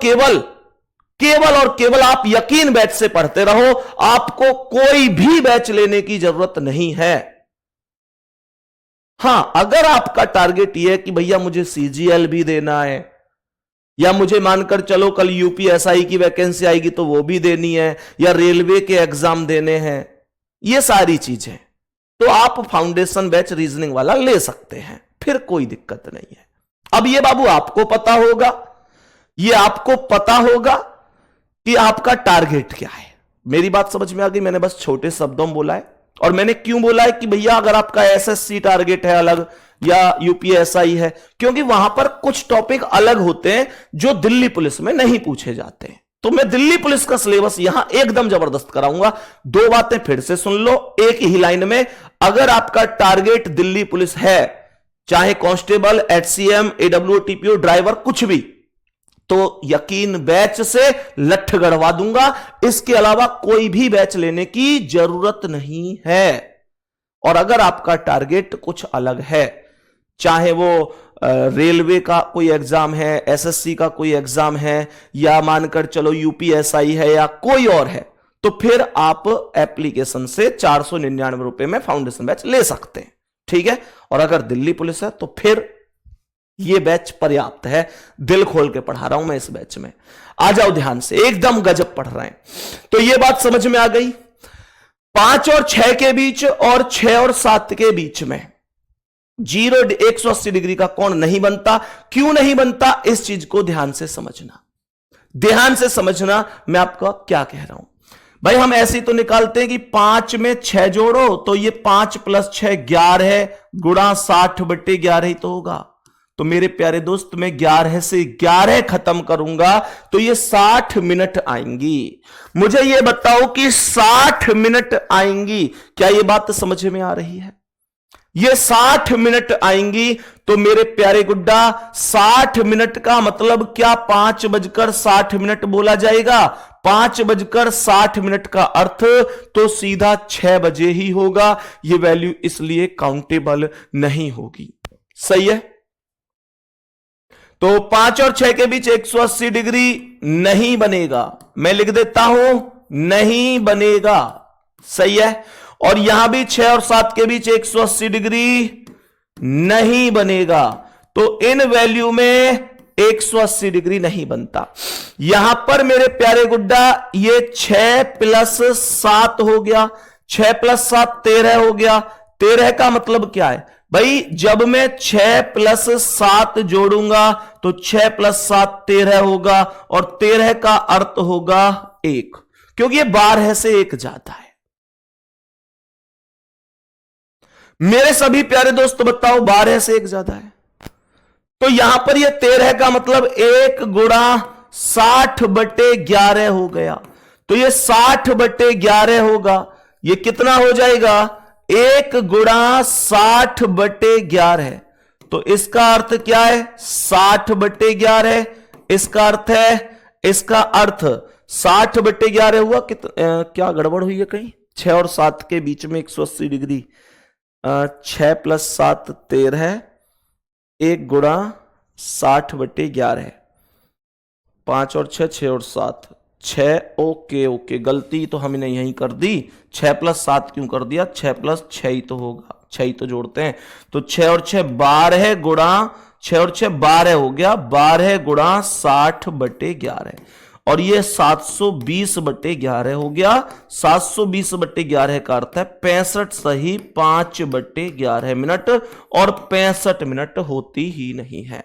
केवल आप यकीन बैच से पढ़ते रहो, आपको कोई भी बैच लेने की जरूरत नहीं है। हां, अगर आपका टारगेट यह है कि भैया मुझे CGL भी देना है, या मुझे मानकर चलो कल UPSI की वैकेंसी आएगी तो वो भी देनी है, या रेलवे के एग्जाम देने हैं, ये सारी चीजें, तो आप फाउंडेशन बैच रीजनिंग वाला ले सकते हैं, फिर कोई दिक्कत नहीं है। अब ये बाबू आपको पता होगा, ये आपको पता होगा कि आपका टारगेट क्या है। मेरी बात समझ में आ गई? मैंने बस छोटे शब्दों में बोला है। और मैंने क्यों बोला है कि भैया अगर आपका SSC टारगेट है अलग या UPSI है, क्योंकि वहां पर कुछ टॉपिक अलग होते हैं जो दिल्ली पुलिस में नहीं पूछे जाते हैं। तो मैं दिल्ली पुलिस का सिलेबस यहां एकदम जबरदस्त कराऊंगा। 2 बातें फिर से सुन लो एक ही लाइन में। अगर आपका टारगेट दिल्ली पुलिस है, चाहे constable, HCM, AWO, TPO, driver, कुछ भी, तो यकीन बैच से लठ गड़वा दूंगा। इसके अलावा कोई भी बैच लेने की जरूरत नहीं है। और अगर आपका टारगेट कुछ अलग है, चाहे वो रेलवे का कोई एग्जाम है, SSC का कोई एग्जाम है, या मानकर चलो UPSI है, या कोई और है, तो फिर आप एप्लीकेशन से 499 रुपए में फाउंडेशन बैच ले सकते हैं। ठीक है? और अगर दिल्ली पुलिस है तो फिर यह बैच पर्याप्त है। दिल खोल के पढ़ा रहा हूं मैं इस बैच में। आ जाओ ध्यान से, एकदम गजब पढ़ रहे हैं। तो यह बात समझ में आ गई। 5 और 6 के बीच और 6 और 7 के बीच में 180 डिग्री का कोण नहीं बनता। क्यों नहीं बनता? इस चीज को ध्यान से समझना, ध्यान से समझना मैं आपको क्या कह रहा हूं। भाई हम ऐसे तो निकालते हैं कि 5 में 6 जोड़ो तो ये 5 + 6 11 गुणा 60/11 ही तो होगा। तो मेरे प्यारे दोस्त, मैं 11 से 11 खत्म करूंगा तो ये 60 मिनट आएंगी। मुझे ये बताओ कि 60 मिनट आएंगी, क्या ये बात समझ में आ रही है? ये 60 मिनट आएंगी। तो मेरे प्यारे गुड्डा, 60 मिनट का मतलब क्या 5 बजकर 60 मिनट बोला जाएगा? 5:60 का अर्थ तो सीधा 6 बजे ही होगा। यह वैल्यू इसलिए काउंटेबल नहीं होगी। सही है। तो 5 और 6 के बीच 180 डिग्री नहीं बनेगा। मैं लिख देता हूं, नहीं बनेगा। सही है। और यहां भी 6 और 7 के बीच 180 डिग्री नहीं बनेगा। तो इन वैल्यू में 180 डिग्री नहीं बनता। यहां पर मेरे प्यारे गुड्डा ये 6 + 7 हो गया। 6 + 7 13 हो गया। 13 का मतलब क्या है भाई, जब मैं 6 + 7 जोड़ूंगा तो 6 + 7 13 होगा, और 13 का अर्थ होगा 1, क्योंकि ये 12 से 1 जाता है। मेरे सभी प्यारे दोस्त बताओ, 12 से 1 ज्यादा है। तो यहां पर ये 13 का मतलब 1 × 60/11 हो गया। तो ये 60/11 होगा। ये कितना हो जाएगा, 1 × 60/11। तो इसका अर्थ क्या है, 60/11। इसका अर्थ है, इसका अर्थ 60/11 हुआ। क्या गड़बड़ हुई है कहीं, 6 और 7 के बीच में 180 डिग्री। 6 + 7 13, 1 × 60/11, 5 और 6, 6 और 7, 6। ओके, गलती तो हमने यहीं कर दी। 6 + 7 क्यों कर दिया, 6 + 6 ही तो होगा, 6 ही तो जोड़ते हैं। तो 6 और 6 12 × 6 और 6 12 हो गया। 12 × 60/11, और ये 720/11 हो गया। 720/11 का अर्थ है 65 सही 5/11 मिनट, और 65 मिनट होती ही नहीं है।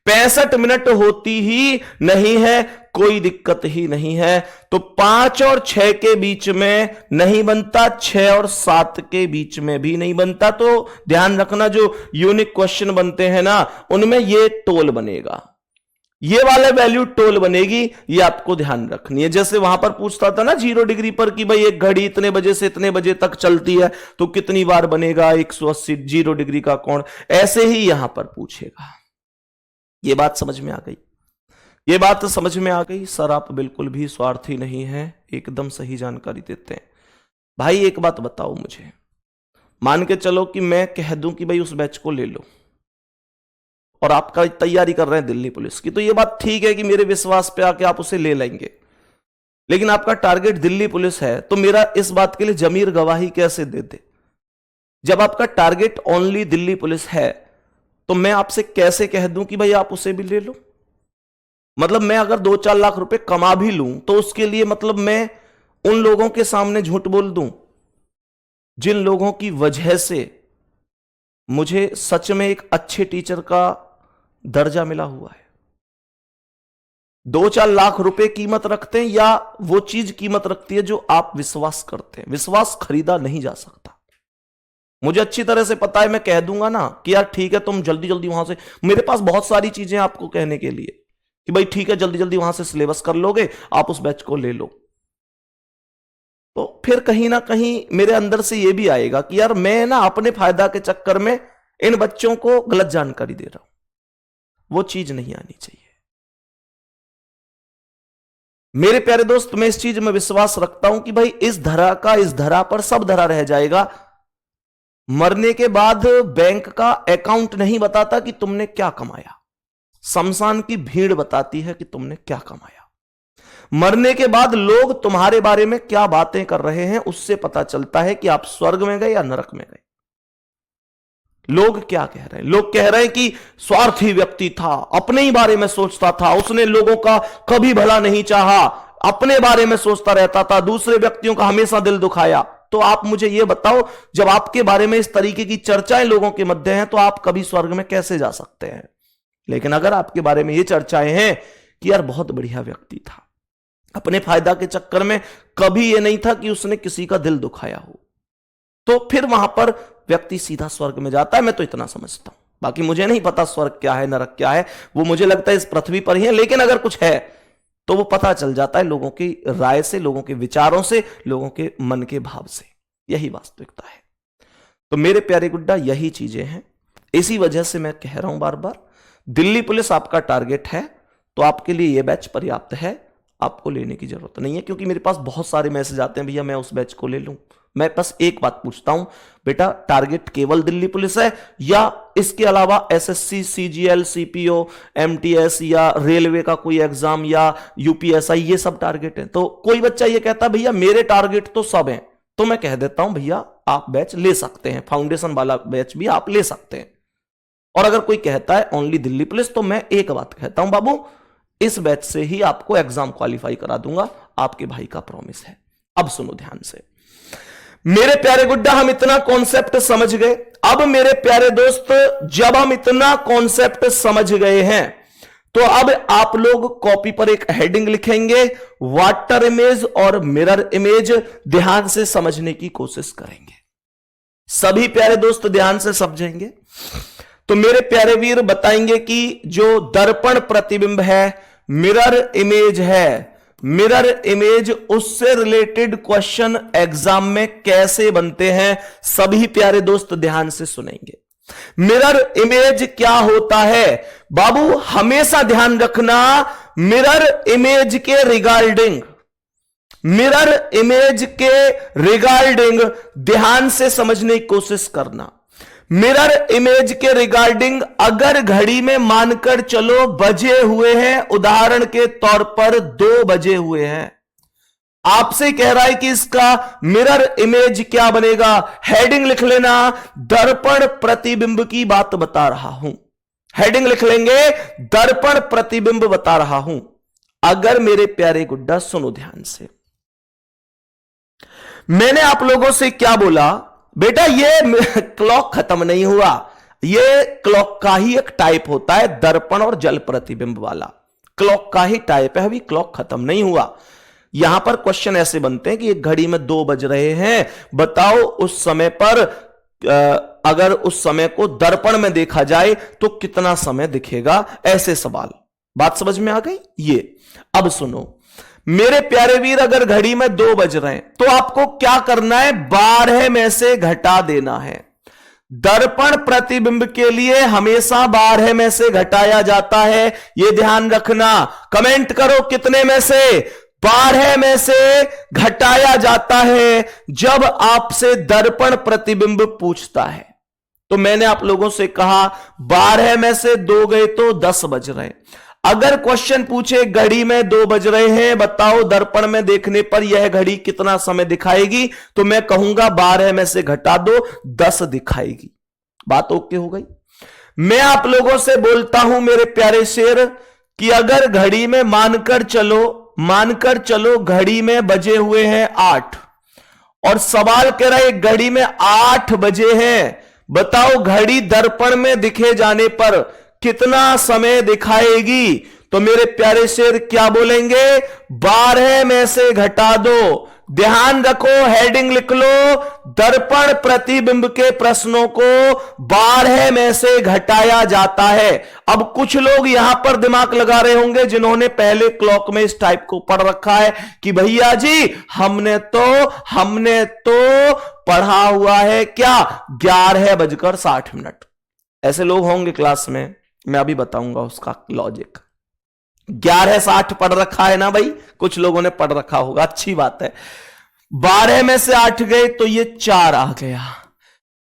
65 मिनट होती ही नहीं है, कोई दिक्कत ही नहीं है। तो 5 और 6 के बीच में नहीं बनता, 6 और 7 के बीच में भी नहीं बनता। तो ध्यान रखना, जो यूनिक क्वेश्चन बनते हैं ना, उनमें ये टोल बनेगा, ये वाले वैल्यू टोल बनेगी। ये आपको ध्यान रखनी है। जैसे वहां पर पूछता था ना 0 डिग्री पर कि भाई एक घड़ी इतने बजे से इतने बजे तक चलती है, तो कितनी बार बनेगा 180 0 डिग्री का कोण, ऐसे ही यहां पर पूछेगा। ये बात समझ में आ गई, ये बात समझ में आ गई। सर आप बिल्कुल भी स्वार्थी नहीं है, एकदम सही जानकारी देते हैं। भाई एक बात बताओ मुझे, मान के चलो कि मैं कह दूं कि भाई उस बैच को ले लो, और आपका तैयारी कर रहे हैं दिल्ली पुलिस की, तो यह बात ठीक है कि मेरे विश्वास पे आके आप उसे ले लेंगे। लेकिन आपका टारगेट दिल्ली पुलिस है, तो मेरा इस बात के लिए जमीर गवाही कैसे दे दे। जब आपका टारगेट ओनली दिल्ली पुलिस है, तो मैं आपसे कैसे कह दूं कि भाई आप उसे भी ले लो। मतलब मैं अगर 2-4 लाख रुपए कमा भी लूं, तो उसके लिए मतलब मैं उन लोगों के सामने झूठ बोल दूं जिन लोगों की वजह से मुझे सच में एक अच्छे टीचर का दर्जा मिला हुआ है। 2-4 लाख रुपए कीमत रखते हैं, या वो चीज कीमत रखती है जो आप विश्वास करते हैं। विश्वास खरीदा नहीं जा सकता। मुझे अच्छी तरह से पता है, मैं कह दूंगा ना कि यार ठीक है तुम जल्दी जल्दी वहां से, मेरे पास बहुत सारी चीजें आपको कहने के लिए कि भाई ठीक है जल्दी जल्दी वहां से सिलेबस कर लोगे, आप उस बैच को ले लो। तो फिर कहीं ना कहीं मेरे अंदर से यह भी आएगा कि यार मैं ना अपने फायदा के चक्कर में इन बच्चों को गलत जानकारी दे रहा हूं। वो चीज नहीं आनी चाहिए। मेरे प्यारे दोस्त, मैं इस चीज में विश्वास रखता हूं कि भाई इस धरा पर सब धरा रह जाएगा। मरने के बाद बैंक का अकाउंट नहीं बताता कि तुमने क्या कमाया, शमशान की भीड़ बताती है कि तुमने क्या कमाया। मरने के बाद लोग तुम्हारे बारे में क्या बातें कर रहे हैं, उससे पता चलता है कि आप स्वर्ग में गए या नरक में गए। लोग क्या कह रहे हैं, लोग कह रहे हैं कि स्वार्थी व्यक्ति था, अपने ही बारे में सोचता था, उसने लोगों का कभी भला नहीं चाहा, अपने बारे में सोचता रहता था, दूसरे व्यक्तियों का हमेशा दिल दुखाया। तो आप मुझे यह बताओ, जब आपके बारे में इस तरीके की चर्चाएं लोगों के मध्य हैं, तो आप कभी स्वर्ग में कैसे जा सकते हैं। लेकिन अगर आपके बारे में ये चर्चाएं हैं कि यार बहुत बढ़िया व्यक्ति था, अपने फायदा के चक्कर में कभी यह नहीं था कि उसने किसी का दिल दुखाया हो, तो फिर वहां पर व्यक्ति सीधा स्वर्ग में जाता है। मैं तो इतना समझता हूं, बाकी मुझे नहीं पता स्वर्ग क्या है नरक क्या है, वो मुझे लगता है इस पृथ्वी पर ही है। लेकिन अगर कुछ है तो वो पता चल जाता है लोगों की राय से, लोगों के विचारों से, लोगों के मन के भाव से। यही वास्तविकता है। तो मेरे प्यारे गुड्डा, यही चीजें हैं। इसी वजह से मैं कह रहा हूं बार बार, दिल्ली पुलिस आपका टारगेट है तो आपके लिए यह बैच पर्याप्त है। आपको लेने की जरूरत नहीं है, क्योंकि मेरे पास बहुत सारे मैसेज आते हैं, भैया मैं उस बैच को ले लूं। मैं बस एक बात पूछता हूं, बेटा टारगेट केवल दिल्ली पुलिस है या इसके अलावा एसएससी, सीजीएल, सीपीओ, एमटीएस या रेलवे का कोई एग्जाम या यूपीएसआई, ये सब टारगेट है? तो कोई बच्चा ये कहता है भैया मेरे टारगेट तो सब हैं, तो मैं कह देता हूं भैया आप बैच ले सकते हैं, फाउंडेशन वाला बैच भी आप ले सकते हैं। और अगर कोई कहता है ओनली दिल्ली पुलिस, तो मैं एक बात कहता हूं, बाबू इस बैच से ही आपको एग्जाम क्वालिफाई करा दूंगा, आपके भाई का प्रॉमिस है। अब सुनो ध्यान से मेरे प्यारे गुड्डा, हम इतना कॉन्सेप्ट समझ गए। अब मेरे प्यारे दोस्त, जब हम इतना कॉन्सेप्ट समझ गए हैं, तो अब आप लोग कॉपी पर एक हेडिंग लिखेंगे, वाटर इमेज और मिरर इमेज। ध्यान से समझने की कोशिश करेंगे, सभी प्यारे दोस्त ध्यान से समझेंगे। तो मेरे प्यारे वीर बताएंगे कि जो दर्पण प्रतिबिंब है, मिरर इमेज है, मिरर इमेज उससे रिलेटेड क्वेश्चन एग्जाम में कैसे बनते हैं, सभी प्यारे दोस्त ध्यान से सुनेंगे। मिरर इमेज क्या होता है बाबू, हमेशा ध्यान रखना, मिरर इमेज के रिगार्डिंग, मिरर इमेज के रिगार्डिंग ध्यान से समझने की कोशिश करना। मिरर इमेज के रिगार्डिंग अगर घड़ी में मानकर चलो बजे हुए हैं, उदाहरण के तौर पर 2 बजे हुए हैं, आपसे कह रहा है कि इसका मिरर इमेज क्या बनेगा, हेडिंग लिख लेना, दर्पण प्रतिबिंब की बात बता रहा हूं। हेडिंग लिख लेंगे, दर्पण प्रतिबिंब बता रहा हूं। अगर मेरे प्यारे गुड्डा सुनो ध्यान से, मैंने आप लोगों से क्या बोला, बेटा ये क्लॉक खत्म नहीं हुआ, ये क्लॉक का ही एक टाइप होता है, दर्पण और जल प्रतिबिंब वाला क्लॉक का ही टाइप है, अभी क्लॉक खत्म नहीं हुआ। यहां पर क्वेश्चन ऐसे बनते हैं कि एक घड़ी में 2 बज रहे हैं, बताओ उस समय पर अगर उस समय को दर्पण में देखा जाए तो कितना समय दिखेगा, ऐसे सवाल। बात समझ में आ गई? ये अब सुनो मेरे प्यारे वीर, अगर घड़ी में 2 बज रहे हैं तो आपको क्या करना है, 12 में से घटा देना है। दर्पण प्रतिबिंब के लिए हमेशा 12 में से घटाया जाता है, यह ध्यान रखना। कमेंट करो कितने में से, 12 में से घटाया जाता है जब आपसे दर्पण प्रतिबिंब पूछता है। तो मैंने आप लोगों से कहा 12 में से 2 गए तो 10 बज रहे। अगर क्वेश्चन पूछे घड़ी में 2 बज रहे हैं, बताओ दर्पण में देखने पर यह घड़ी कितना समय दिखाएगी, तो मैं कहूंगा 12 में से घटा दो, 10 दिखाएगी। बात ओके हो गई? मैं आप लोगों से बोलता हूं मेरे प्यारे शेर कि अगर घड़ी में मानकर चलो घड़ी में बजे हुए हैं 8 और सवाल कह रहा है घड़ी में 8 बजे हैं, बताओ घड़ी दर्पण में दिखे जाने पर कितना समय दिखाएगी, तो मेरे प्यारे शेर क्या बोलेंगे, 12 में से घटा दो। ध्यान रखो, हेडिंग लिख लो, दर्पण प्रतिबिंब के प्रश्नों को 12 में से घटाया जाता है। अब कुछ लोग यहां पर दिमाग लगा रहे होंगे जिन्होंने पहले क्लॉक में इस टाइप को पढ़ रखा है कि भैया जी हमने तो पढ़ा हुआ है क्या, 11:60। ऐसे लोग होंगे क्लास में, मैं अभी बताऊंगा उसका लॉजिक। 11:60 पढ़ रखा है ना भाई, कुछ लोगों ने पढ़ रखा होगा, अच्छी बात है। 12 में से 8 गए तो ये 4 आ गया,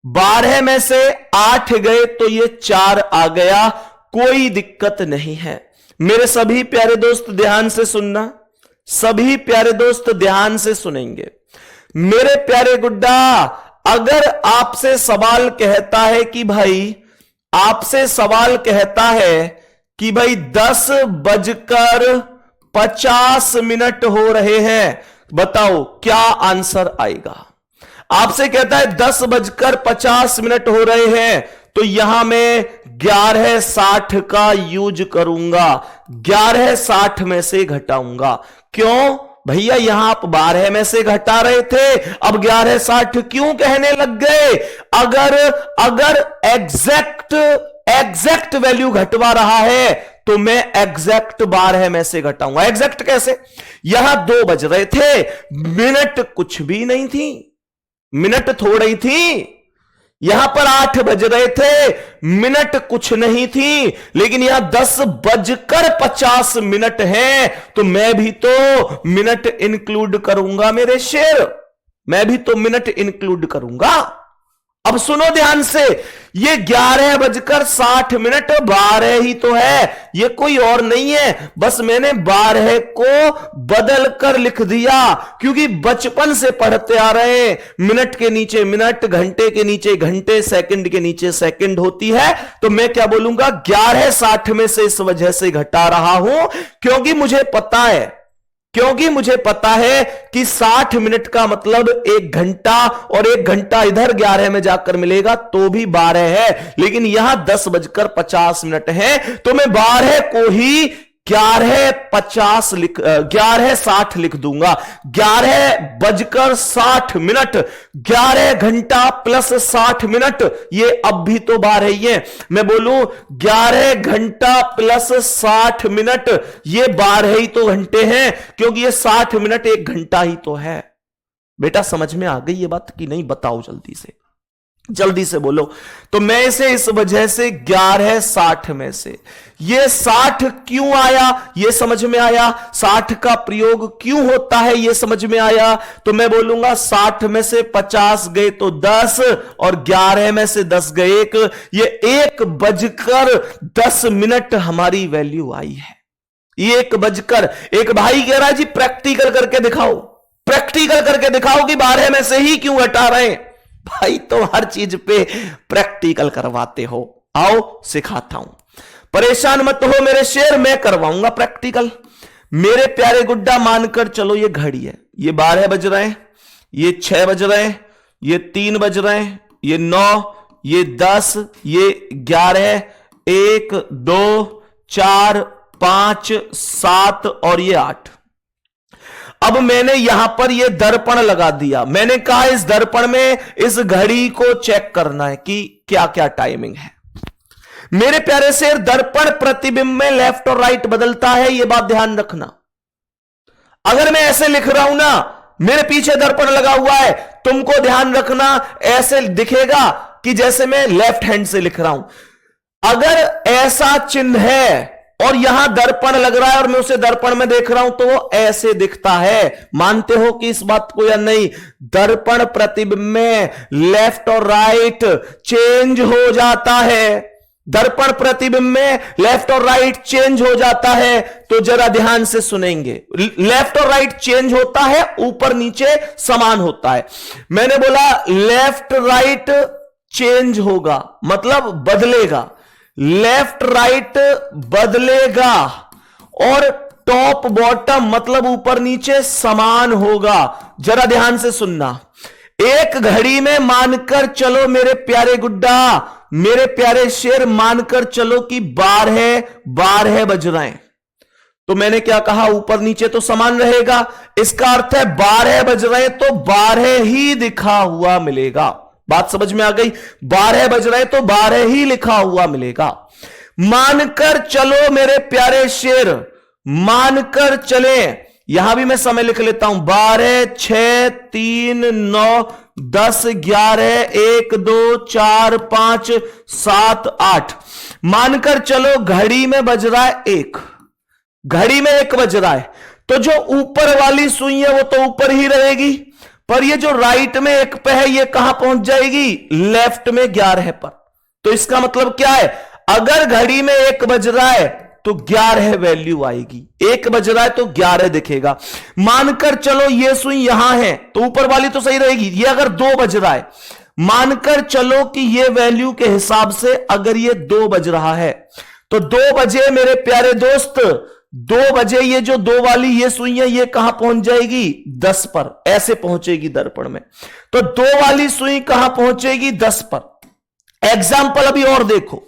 12 में से 8 गए तो ये 4 आ गया, कोई दिक्कत नहीं है। मेरे सभी प्यारे दोस्त ध्यान से सुनना, सभी प्यारे दोस्त ध्यान से सुनेंगे। मेरे प्यारे गुड्डा, अगर आपसे सवाल कहता है कि भाई, आपसे सवाल कहता है कि भाई 10:50 हो रहे हैं, बताओ क्या आंसर आएगा। आपसे कहता है 10:50 हो रहे हैं, तो यहां मैं 11:60 का यूज करूंगा, 11:60 में से घटाऊंगा। क्यों भैया, यहां आप 12 में से घटा रहे थे, अब 11:60 क्यों कहने लग गए? अगर एग्जैक्ट वैल्यू घटवा रहा है तो मैं एग्जैक्ट 12 में से घटाऊंगा। एग्जैक्ट कैसे? यहां 2 बज रहे थे, मिनट कुछ भी नहीं थी, मिनट थोड़ी थी, यहां पर 8 बज रहे थे, मिनट कुछ नहीं थी, लेकिन यहां 10:50 है, तो मैं भी तो मिनट इंक्लूड करूंगा मेरे शेर, मैं भी तो मिनट इंक्लूड करूंगा। अब सुनो ध्यान से, ये 11:60 12 ही तो है, ये कोई और नहीं है, बस मैंने 12 को बदल कर लिख दिया, क्योंकि बचपन से पढ़ते आ रहे हैं, मिनट के नीचे मिनट, घंटे के नीचे घंटे, सेकंड के नीचे सेकंड होती है। तो मैं क्या बोलूंगा, 11:60 में से इस वजह से घटा रहा हूं क्योंकि मुझे पता है कि 60 मिनट का मतलब 1 घंटा, और 1 घंटा इधर 11 में जाकर मिलेगा तो भी 12 है, लेकिन यहां 10:50 है, तो मैं 12 को ही 11:60 लिख दूंगा। 11:60, 11 घंटा प्लस 60 मिनट, ये अब भी तो 12 ही है। मैं बोलूं 11 घंटा प्लस 60 मिनट, ये 12 ही तो घंटे हैं, क्योंकि ये 60 मिनट 1 घंटा ही तो है। बेटा समझ में आ गई ये बात कि नहीं? बताओ जल्दी से बोलो। तो मैं इसे इस वजह से 11:60 में से, ये 60 क्यों आया ये समझ में आया, 60 का प्रयोग क्यों होता है ये समझ में आया। तो मैं बोलूंगा 60 में से 50 गए तो 10, और 11 में से 10 गए 1, ये 1:10 हमारी वैल्यू आई है। 1 एक भाई कह रहा है जी प्रैक्टिकल करके दिखाओ कि 12 में से ही क्यों घटा रहे हैं। भाई तो हर चीज पे प्रैक्टिकल करवाते हो, आओ सिखाता हूं, परेशान मत हो मेरे शेर, मैं करवाऊंगा प्रैक्टिकल। मेरे प्यारे गुड्डा मानकर चलो ये घड़ी है, ये 12 बज रहे हैं, ये 6 बज रहे हैं, ये 3 बज रहे हैं, ये 9, ये 10, ये 11, 1 2 4 5 7 और ये 8। अब मैंने यहां पर ये दर्पण लगा दिया, मैंने कहा इस दर्पण में इस घड़ी को चेक करना है कि क्या क्या टाइमिंग है। मेरे प्यारे शेर, दर्पण प्रतिबिंब में लेफ्ट और राइट बदलता है, यह बात ध्यान रखना। अगर मैं ऐसे लिख रहा हूं ना, मेरे पीछे दर्पण लगा हुआ है, तुमको ध्यान रखना ऐसे दिखेगा कि जैसे मैं लेफ्ट हैंड से लिख रहा हूं। अगर ऐसा चिन्ह है और यहां दर्पण लग रहा है और मैं उसे दर्पण में देख रहा हूं, तो वो ऐसे दिखता है। मानते हो कि इस बात को या नहीं? दर्पण प्रतिबिंब में लेफ्ट और राइट चेंज हो जाता है, दर्पण प्रतिबिंब में लेफ्ट और राइट चेंज हो जाता है। तो जरा ध्यान से सुनेंगे, लेफ्ट और राइट चेंज होता है, ऊपर नीचे समान होता है। मैंने बोला लेफ्ट राइट चेंज होगा, मतलब बदलेगा, लेफ्ट राइट बदलेगा, और टॉप बॉटम मतलब ऊपर नीचे समान होगा। जरा ध्यान से सुनना, एक घड़ी में मानकर चलो मेरे प्यारे गुड्डा, मेरे प्यारे शेर, मानकर चलो कि 12 बज रहे हैं। तो मैंने क्या कहा, ऊपर नीचे तो समान रहेगा, इसका अर्थ है 12 बज रहे हैं तो 12 ही लिखा हुआ मिलेगा। बात समझ में आ गई? 12 बज रहे तो 12 ही लिखा हुआ मिलेगा। मानकर चलो मेरे प्यारे शेर, मानकर चले, यहां भी मैं समय लिख लेता हूं, 12 6 3 9 10 11 1 2 4 5 7 8। मानकर चलो घड़ी में बज रहा है 1, घड़ी में 1 बज रहा है, तो जो ऊपर वाली सुई है वो तो ऊपर ही रहेगी, पर ये जो राइट में 1 पे है ये कहां पहुंच जाएगी? लेफ्ट में 11 पर। तो इसका मतलब क्या है, अगर घड़ी में 1 बज रहा है तो 11 वैल्यू आएगी, 1 बज रहा है तो 11 दिखेगा। मानकर चलो ये सुई यहां है तो ऊपर वाली तो सही रहेगी। ये अगर 2 बज रहा है, मानकर चलो कि ये वैल्यू के हिसाब से अगर ये 2 बज रहा है तो 2 बजे मेरे प्यारे दोस्त, 2 बजे ये जो 2 वाली ये सुई है ये कहां पहुंच जाएगी? 10 पर, ऐसे पहुंचेगी दर्पण में। तो 2 वाली सुई कहां पहुंचेगी? 10 पर। एग्जाम्पल अभी और देखो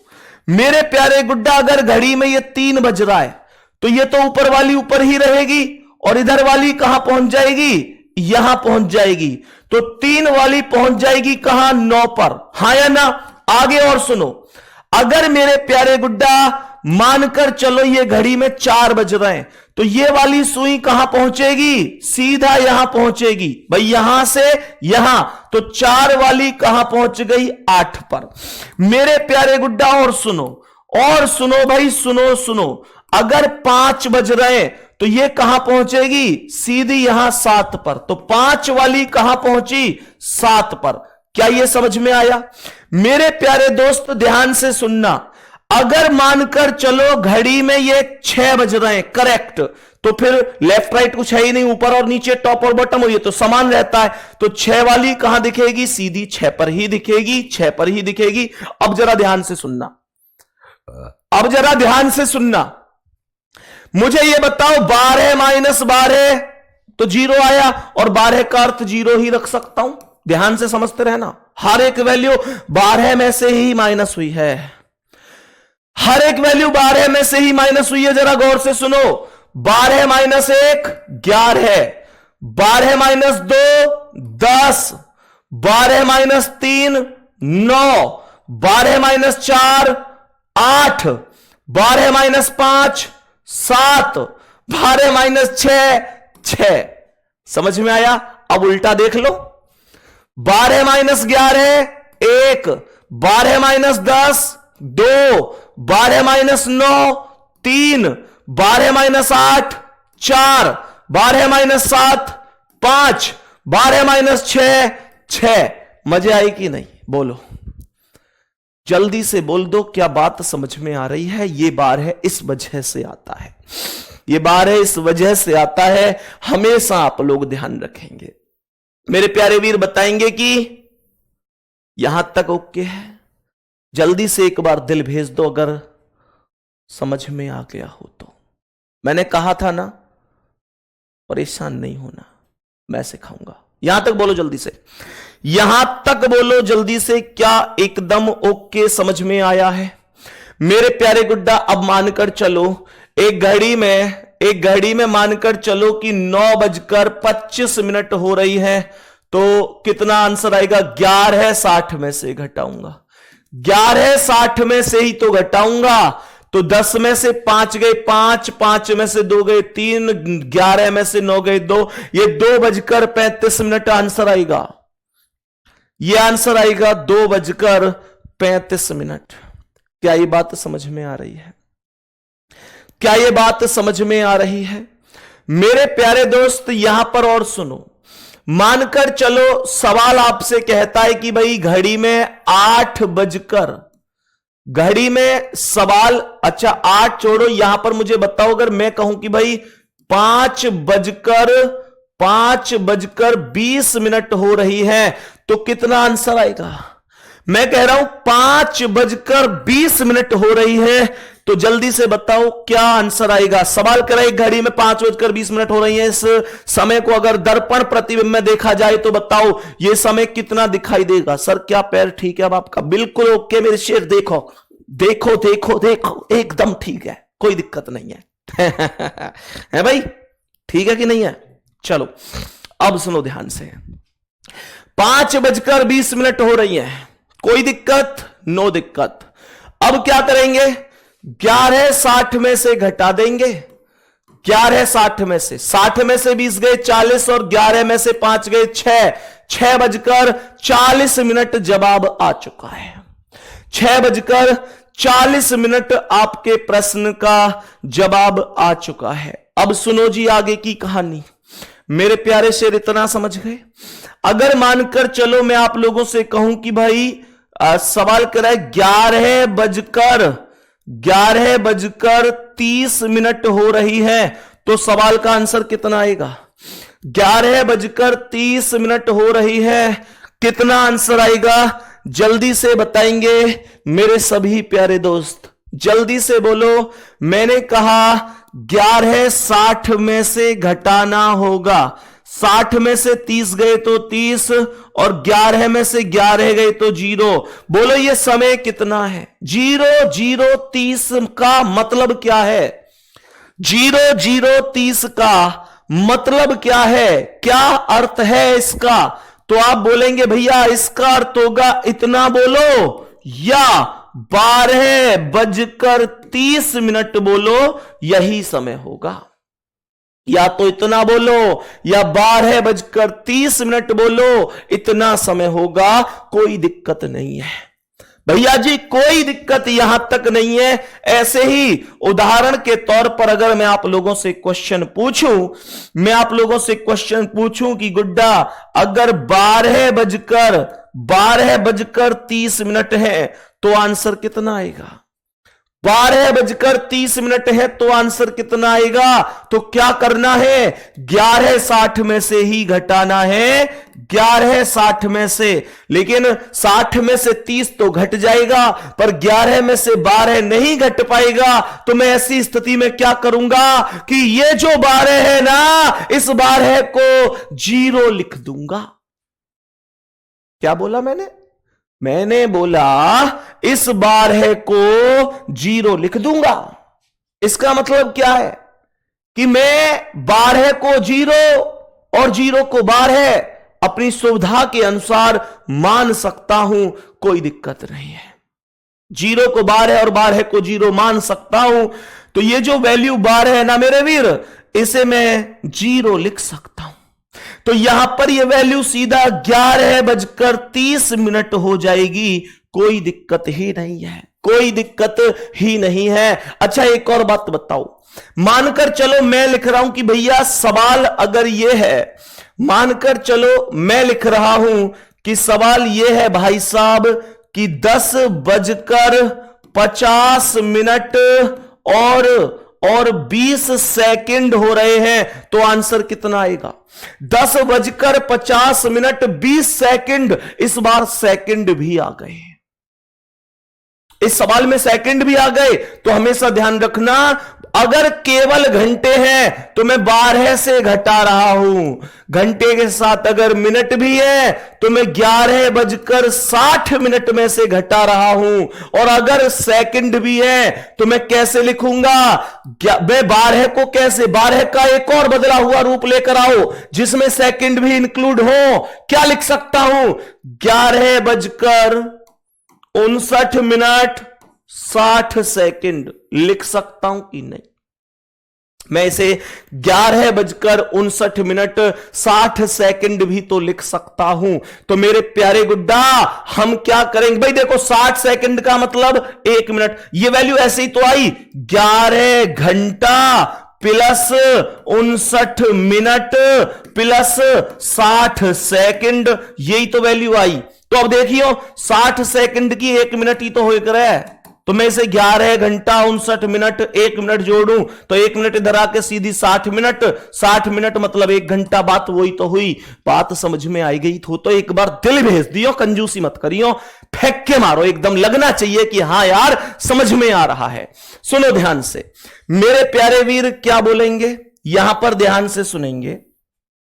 मेरे प्यारे गुड्डा, अगर घड़ी में ये 3 बज रहा है तो ये तो ऊपर वाली ऊपर ही रहेगी, और इधर वाली कहां पहुंच जाएगी? यहां पहुंच जाएगी। तो 3 वाली पहुंच जाएगी कहां? 9 पर। हां या ना? आगे और सुनो, अगर मेरे प्यारे गुड्डा मानकर चलो ये घड़ी में 4 बज रहे हैं तो ये वाली सुई कहां पहुंचेगी? सीधा यहां पहुंचेगी भाई, यहां से यहां। तो 4 वाली कहां पहुंच गई? 8 पर। मेरे प्यारे गुड्डा और सुनो भाई, सुनो। अगर 5 बज रहे तो ये कहां पहुंचेगी? सीधी यहां 7 पर। तो 5 वाली कहां पहुंची? 7 पर। क्या ये समझ में आया? मेरे प्यारे दोस्त ध्यान से सुनना। अगर मानकर चलो घड़ी में ये 6 बज रहे हैं, करेक्ट, तो फिर लेफ्ट राइट कुछ है ही नहीं, ऊपर और नीचे, टॉप और बॉटम, और ये तो समान रहता है। तो 6 वाली कहां दिखेगी? सीधी 6 पर ही दिखेगी, 6 पर ही दिखेगी। अब जरा ध्यान से सुनना, मुझे ये बताओ 12 माइनस 12 तो 0 आया, और 12 का अर्थ 0 ही रख सकता हूं। ध्यान से समझते रहना, हर एक वैल्यू 12 में से ही माइनस हुई है, हर एक वैल्यू 12 में से ही माइनस हुई है। जरा गौर से सुनो, 12 minus 1 11, 12 minus 2 10, 12 minus 3 9, 12 minus 4 8, 12 minus 5 7, 12 minus 6। समझ में आया? अब उल्टा देख लो, 12 minus 11 1, 12 minus 10 2, 12 minus 9 3, 12 minus 8 4, 12 minus 7 5, 12 minus 6। मजे आई कि नहीं? बोलो, जल्दी से बोल दो, क्या बात समझ में आ रही है? ये बार है इस वजह से आता है, ये बार है इस वजह से आता है। हमेशा आप लोग ध्यान रखेंगे। मेरे प्यारे वीर बताएंगे कि यहां तक ओके है। जल्दी से एक बार दिल भेज दो अगर समझ में आ गया हो तो। मैंने कहा था ना, परेशान नहीं होना, मैं सिखाऊंगा। यहां तक बोलो जल्दी से, यहां तक बोलो जल्दी से। क्या एकदम ओके समझ में आया है? मेरे प्यारे गुड्डा, अब मानकर चलो एक घड़ी में मानकर चलो कि 9:25 हो रही है, तो कितना आंसर आएगा? 11:60 में से घटाऊंगा, 11:60 में से ही तो घटाऊंगा। तो 10 में से 5 गए 5, 5 में से 2 गए 3, 11 में से 9 गए 2, ये 2:35 आंसर आएगा। ये आंसर आएगा 2:35। क्या ये बात समझ में आ रही है? क्या ये बात समझ में आ रही है? मेरे प्यारे दोस्त यहां पर और सुनो, मानकर चलो सवाल आपसे कहता है कि भाई घड़ी में 8 बजकर, घड़ी में सवाल, अच्छा 8 छोड़ो, यहां पर मुझे बताओ, अगर मैं कहूं कि भाई 5 बजकर 20 मिनट हो रही है, तो कितना आंसर आएगा? मैं कह रहा हूं 5 बजकर 20 मिनट हो रही है, तो जल्दी से बताओ क्या आंसर आएगा? सवाल करा एक घड़ी में 5 बजकर 20 मिनट हो रही है, इस समय को अगर दर्पण प्रतिबिंब में देखा जाए तो बताओ यह समय कितना दिखाई देगा? सर क्या पैर ठीक है अब आपका? बिल्कुल ओके मेरे शेर, देखो देखो देखो देखो, एकदम ठीक है, कोई दिक्कत नहीं है। है भाई? ठीक है कि नहीं है? चलो अब सुनो ध्यान से, 5 बजकर 20 मिनट हो रही है, कोई दिक्कत? नो दिक्कत। अब क्या करेंगे? 11:60 में से घटा देंगे, 11:60 में से 60 में से 20 गए 40, और 11 में से 5 गए 6, 6 बजकर 40 मिनट जवाब आ चुका है। 6 बजकर 40 मिनट आपके प्रश्न का जवाब आ चुका है। अब सुनो जी आगे की कहानी। मेरे प्यारे शेर इतना समझ गए? अगर मानकर चलो मैं आप लोगों से कहूं कि भाई सवाल कराए 11 बजकर 30 मिनट हो रही है, तो सवाल का आंसर कितना आएगा? 11 बजकर 30 मिनट हो रही है, कितना आंसर आएगा? जल्दी से बताएंगे मेरे सभी प्यारे दोस्त, जल्दी से बोलो। मैंने कहा 11:60 में से घटाना होगा, 60 में से 30 गए तो 30, और 11 में से 11 गए तो 0। बोलो ये समय कितना है? 0 0 30 का मतलब क्या है? 0 0 30 का मतलब क्या है? क्या अर्थ है इसका? तो आप बोलेंगे भैया इसका अर्थ होगा इतना बोलो, या 12 बजकर 30 मिनट बोलो, यही समय होगा। या तो इतना बोलो या 12:30 बोलो, इतना समय होगा, कोई दिक्कत नहीं है भैया जी, कोई दिक्कत यहां तक नहीं है। ऐसे ही उदाहरण के तौर पर अगर मैं आप लोगों से क्वेश्चन पूछूं कि गुड्डा अगर 12:30 है तो आंसर कितना आएगा? 12:30 है तो आंसर कितना आएगा? तो क्या करना है? 11:60 में से ही घटाना है, 11:60 में से। लेकिन 60 में से 30 तो घट जाएगा, पर 11 में से 12 नहीं घट पाएगा। तो मैं ऐसी स्थिति में क्या करूंगा कि ये जो 12 है ना, इस 12 को 0 लिख दूंगा। क्या बोला मैंने बोला इस 12 को 0 लिख दूंगा। इसका मतलब क्या है कि मैं 12 को 0 और 0 को 12 अपनी सुविधा के अनुसार मान सकता हूं, कोई दिक्कत नहीं है। 0 को 12 और 12 को 0 मान सकता हूं। तो ये जो वैल्यू 12 है ना मेरे वीर, इसे मैं 0 लिख सकता हूं। तो यहां पर यह वैल्यू सीधा 11:30 हो जाएगी। कोई दिक्कत ही नहीं है, कोई दिक्कत ही नहीं है। अच्छा एक और बात बताओ, मानकर चलो मैं लिख रहा हूं कि भैया सवाल अगर यह है, मानकर चलो मैं लिख रहा हूं कि सवाल यह है भाई साहब कि 10:50 और 20 सेकंड हो रहे हैं, तो आंसर कितना आएगा? 10:50 20 सेकंड। इस बार सेकंड भी आ गए, इस सवाल में सेकंड भी आ गए। तो हमेशा ध्यान रखना, अगर केवल घंटे हैं तो मैं 12 से घटा रहा हूं, घंटे के साथ अगर मिनट भी है तो मैं 11:60 में से घटा रहा हूं, और अगर सेकंड भी है तो मैं कैसे लिखूंगा? मैं 12 को कैसे, 12 का एक और बदला हुआ रूप लेकर आओ जिसमें सेकंड भी इंक्लूड हो। क्या लिख सकता हूं? 11:59 लिख सकता हूं कि नहीं? मैं इसे 11:59 भी तो लिख सकता हूं। तो मेरे प्यारे गुड्डा हम क्या करेंगे भाई? देखो 60 सेकंड का मतलब 1 मिनट, ये वैल्यू ऐसे ही तो आई, 11 घंटा प्लस 59 मिनट प्लस 60 सेकंड, यही तो वैल्यू आई। तो अब देखियो 60 सेकंड की 1 मिनट ही तो हो कर है। तो मैं इसे 11 घंटा 59 मिनट 1 मिनट जोड़ूं तो 1 मिनट इधर आके सीधी 60 मिनट, 60 मिनट मतलब 1 घंटा। बात वही तो हुई, बात समझ में आई गई तो एक बार दिल भेज दियो, कंजूसी मत करियो, फेंक के मारो, एकदम लगना चाहिए कि हां यार समझ में आ रहा है। सुनो ध्यान से मेरे प्यारे वीर, क्या बोलेंगे यहां पर ध्यान से सुनेंगे।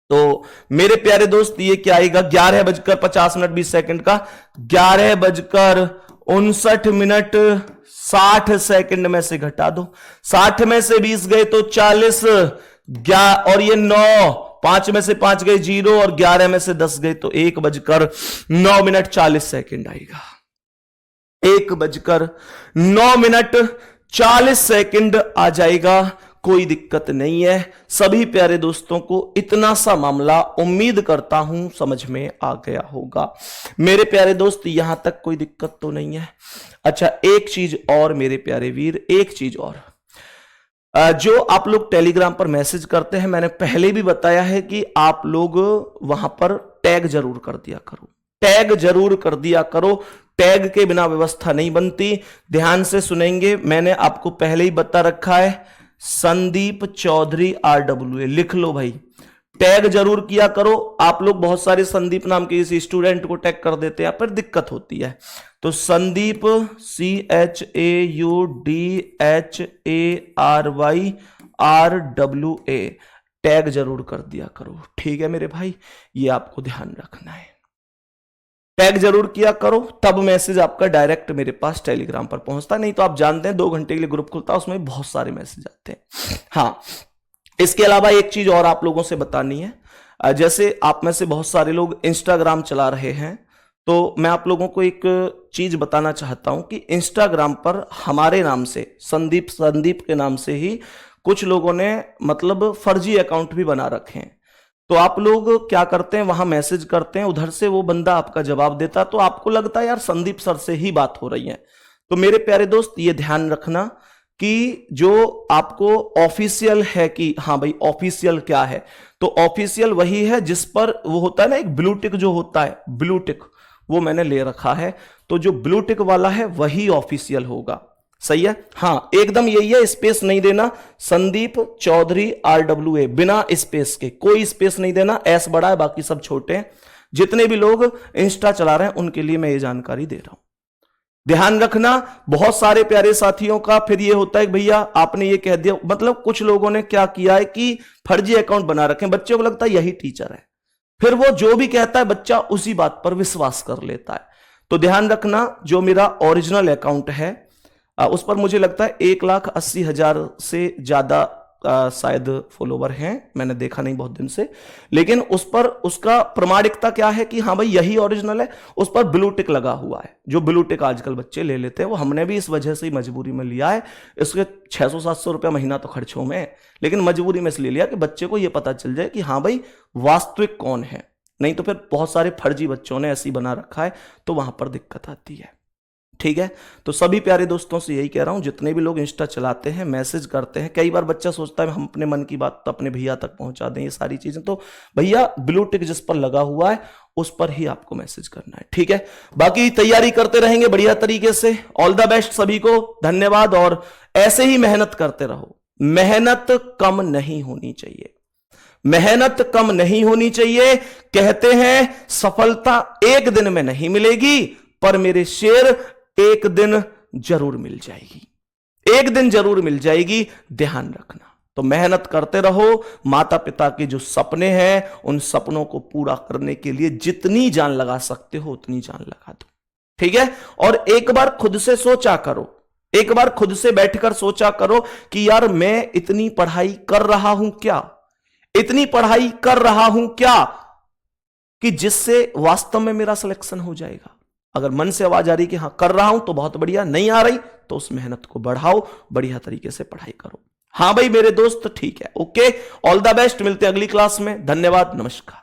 तो मेरे प्यारे दोस्त ये क्या आएगा? 11:50 20 सेकंड का 11:59 60 सेकंड में से घटा दो, 60 में से 20 गए तो 40, और ये 9, 5 में से 5 गए 0 और 11 में से 10 गए तो 1:09 40 सेकंड आएगा। 1:09 40 सेकंड आ जाएगा। कोई दिक्कत नहीं है। सभी प्यारे दोस्तों को इतना सा मामला उम्मीद करता हूं समझ में आ गया होगा। मेरे प्यारे दोस्त यहां तक कोई दिक्कत तो नहीं है। अच्छा एक चीज और मेरे प्यारे वीर, एक चीज और, जो आप लोग टेलीग्राम पर मैसेज करते हैं, मैंने पहले भी बताया है कि आप लोग वहां पर टैग जरूर कर दिया करो, टैग जरूर कर दिया करो। टैग के बिना व्यवस्था नहीं बनती। ध्यान से सुनेंगे, मैंने आपको पहले ही बता रखा है, संदीप चौधरी RWA लिख लो भाई, टैग जरूर किया करो। आप लोग बहुत सारे संदीप नाम के इस स्टूडेंट को टैग कर देते हैं, फिर दिक्कत होती है। तो संदीप CHAUDHARYRWA टैग जरूर कर दिया करो, ठीक है मेरे भाई, ये आपको ध्यान रखना है। टैग जरूर किया करो, तब मैसेज आपका डायरेक्ट मेरे पास टेलीग्राम पर पहुंचता। नहीं तो आप जानते हैं 2 घंटे के लिए ग्रुप खुलता है, उसमें बहुत सारे मैसेज आते हैं। हाँ इसके अलावा एक चीज और आप लोगों से बतानी है। जैसे आप में से बहुत सारे लोग इंस्टाग्राम चला रहे हैं, तो मैं आप लोगों को एक चीज बताना चाहता हूं कि इंस्टाग्राम पर हमारे नाम से संदीप के नाम से ही कुछ लोगों ने मतलब फर्जी अकाउंट भी बना रखे हैं। तो आप लोग क्या करते हैं, वहां मैसेज करते हैं, उधर से वो बंदा आपका जवाब देता, तो आपको लगता है यार संदीप सर से ही बात हो रही है। तो मेरे प्यारे दोस्त ये ध्यान रखना कि जो आपको ऑफिशियल है कि हाँ भाई ऑफिशियल क्या है, तो ऑफिशियल वही है जिस पर वो होता है ना एक ब्लू टिक जो होता है, ब्लू टिक वो मैंने ले रखा है। तो जो ब्लू टिक वाला है वही ऑफिशियल होगा, सही है। हाँ एकदम यही है, स्पेस नहीं देना, संदीप चौधरी RWA बिना स्पेस के, कोई स्पेस नहीं देना, एस बड़ा है बाकी सब छोटे हैं। जितने भी लोग इंस्टा चला रहे हैं उनके लिए मैं ये जानकारी दे रहा हूं, ध्यान रखना। बहुत सारे प्यारे साथियों का फिर ये होता है कि भैया आपने ये कह दिया, मतलब कुछ लोगों ने क्या किया है कि फर्जी अकाउंट बना रखे हैं, बच्चों को लगता है यही टीचर है, फिर वो जो भी कहता है बच्चा उसी बात पर विश्वास कर लेता है। तो ध्यान रखना, जो मेरा ओरिजिनल अकाउंट है उस पर मुझे लगता है 1,80,000 से ज्यादा शायद फॉलोवर हैं, मैंने देखा नहीं बहुत दिन से, लेकिन उस पर उसका प्रमाणिकता क्या है कि हाँ भाई यही ओरिजिनल है, उस पर ब्लू टिक लगा हुआ है। जो ब्लू टिक आजकल बच्चे ले लेते हैं, वो हमने भी इस वजह से ही मजबूरी में लिया है। इसके 600-700 रुपया महीना तो खर्चों में, लेकिन मजबूरी में इसलिए लिया कि बच्चे को यह पता चल जाए कि हाँ भाई वास्तविक कौन है, नहीं तो फिर बहुत सारे फर्जी बच्चों ने ऐसी बना रखा है, तो वहां पर दिक्कत आती है। ठीक है, तो सभी प्यारे दोस्तों से यही कह रहा हूं, जितने भी लोग इंस्टा चलाते हैं, मैसेज करते हैं, कई बार बच्चा सोचता है हम अपने मन की बात तो अपने भैया तक पहुंचा दें, ये सारी चीजें, तो भैया ब्लू टिक जिस पर लगा हुआ है उस पर ही आपको मैसेज करना है। ठीक है, बाकी तैयारी करते रहेंगे बढ़िया तरीके से। ऑल द बेस्ट सभी को, धन्यवाद, और ऐसे ही मेहनत करते रहो। मेहनत कम नहीं होनी चाहिए, मेहनत कम नहीं होनी चाहिए। कहते हैं सफलता एक दिन में नहीं मिलेगी, पर मेरे शेर एक दिन जरूर मिल जाएगी, एक दिन जरूर मिल जाएगी, ध्यान रखना। तो मेहनत करते रहो, माता पिता के जो सपने हैं उन सपनों को पूरा करने के लिए जितनी जान लगा सकते हो उतनी जान लगा दो। ठीक है, और एक बार खुद से सोचा करो, एक बार खुद से बैठकर सोचा करो कि यार मैं इतनी पढ़ाई कर रहा हूं क्या, इतनी पढ़ाई कर रहा हूं क्या कि जिससे वास्तव में मेरा सिलेक्शन हो जाएगा। अगर मन से आवाज आ रही कि हां कर रहा हूं तो बहुत बढ़िया, नहीं आ रही तो उस मेहनत को बढ़ाओ, बढ़िया तरीके से पढ़ाई करो। हां भाई मेरे दोस्त, ठीक है, ओके, ऑल द बेस्ट, मिलते हैं अगली क्लास में, धन्यवाद, नमस्कार।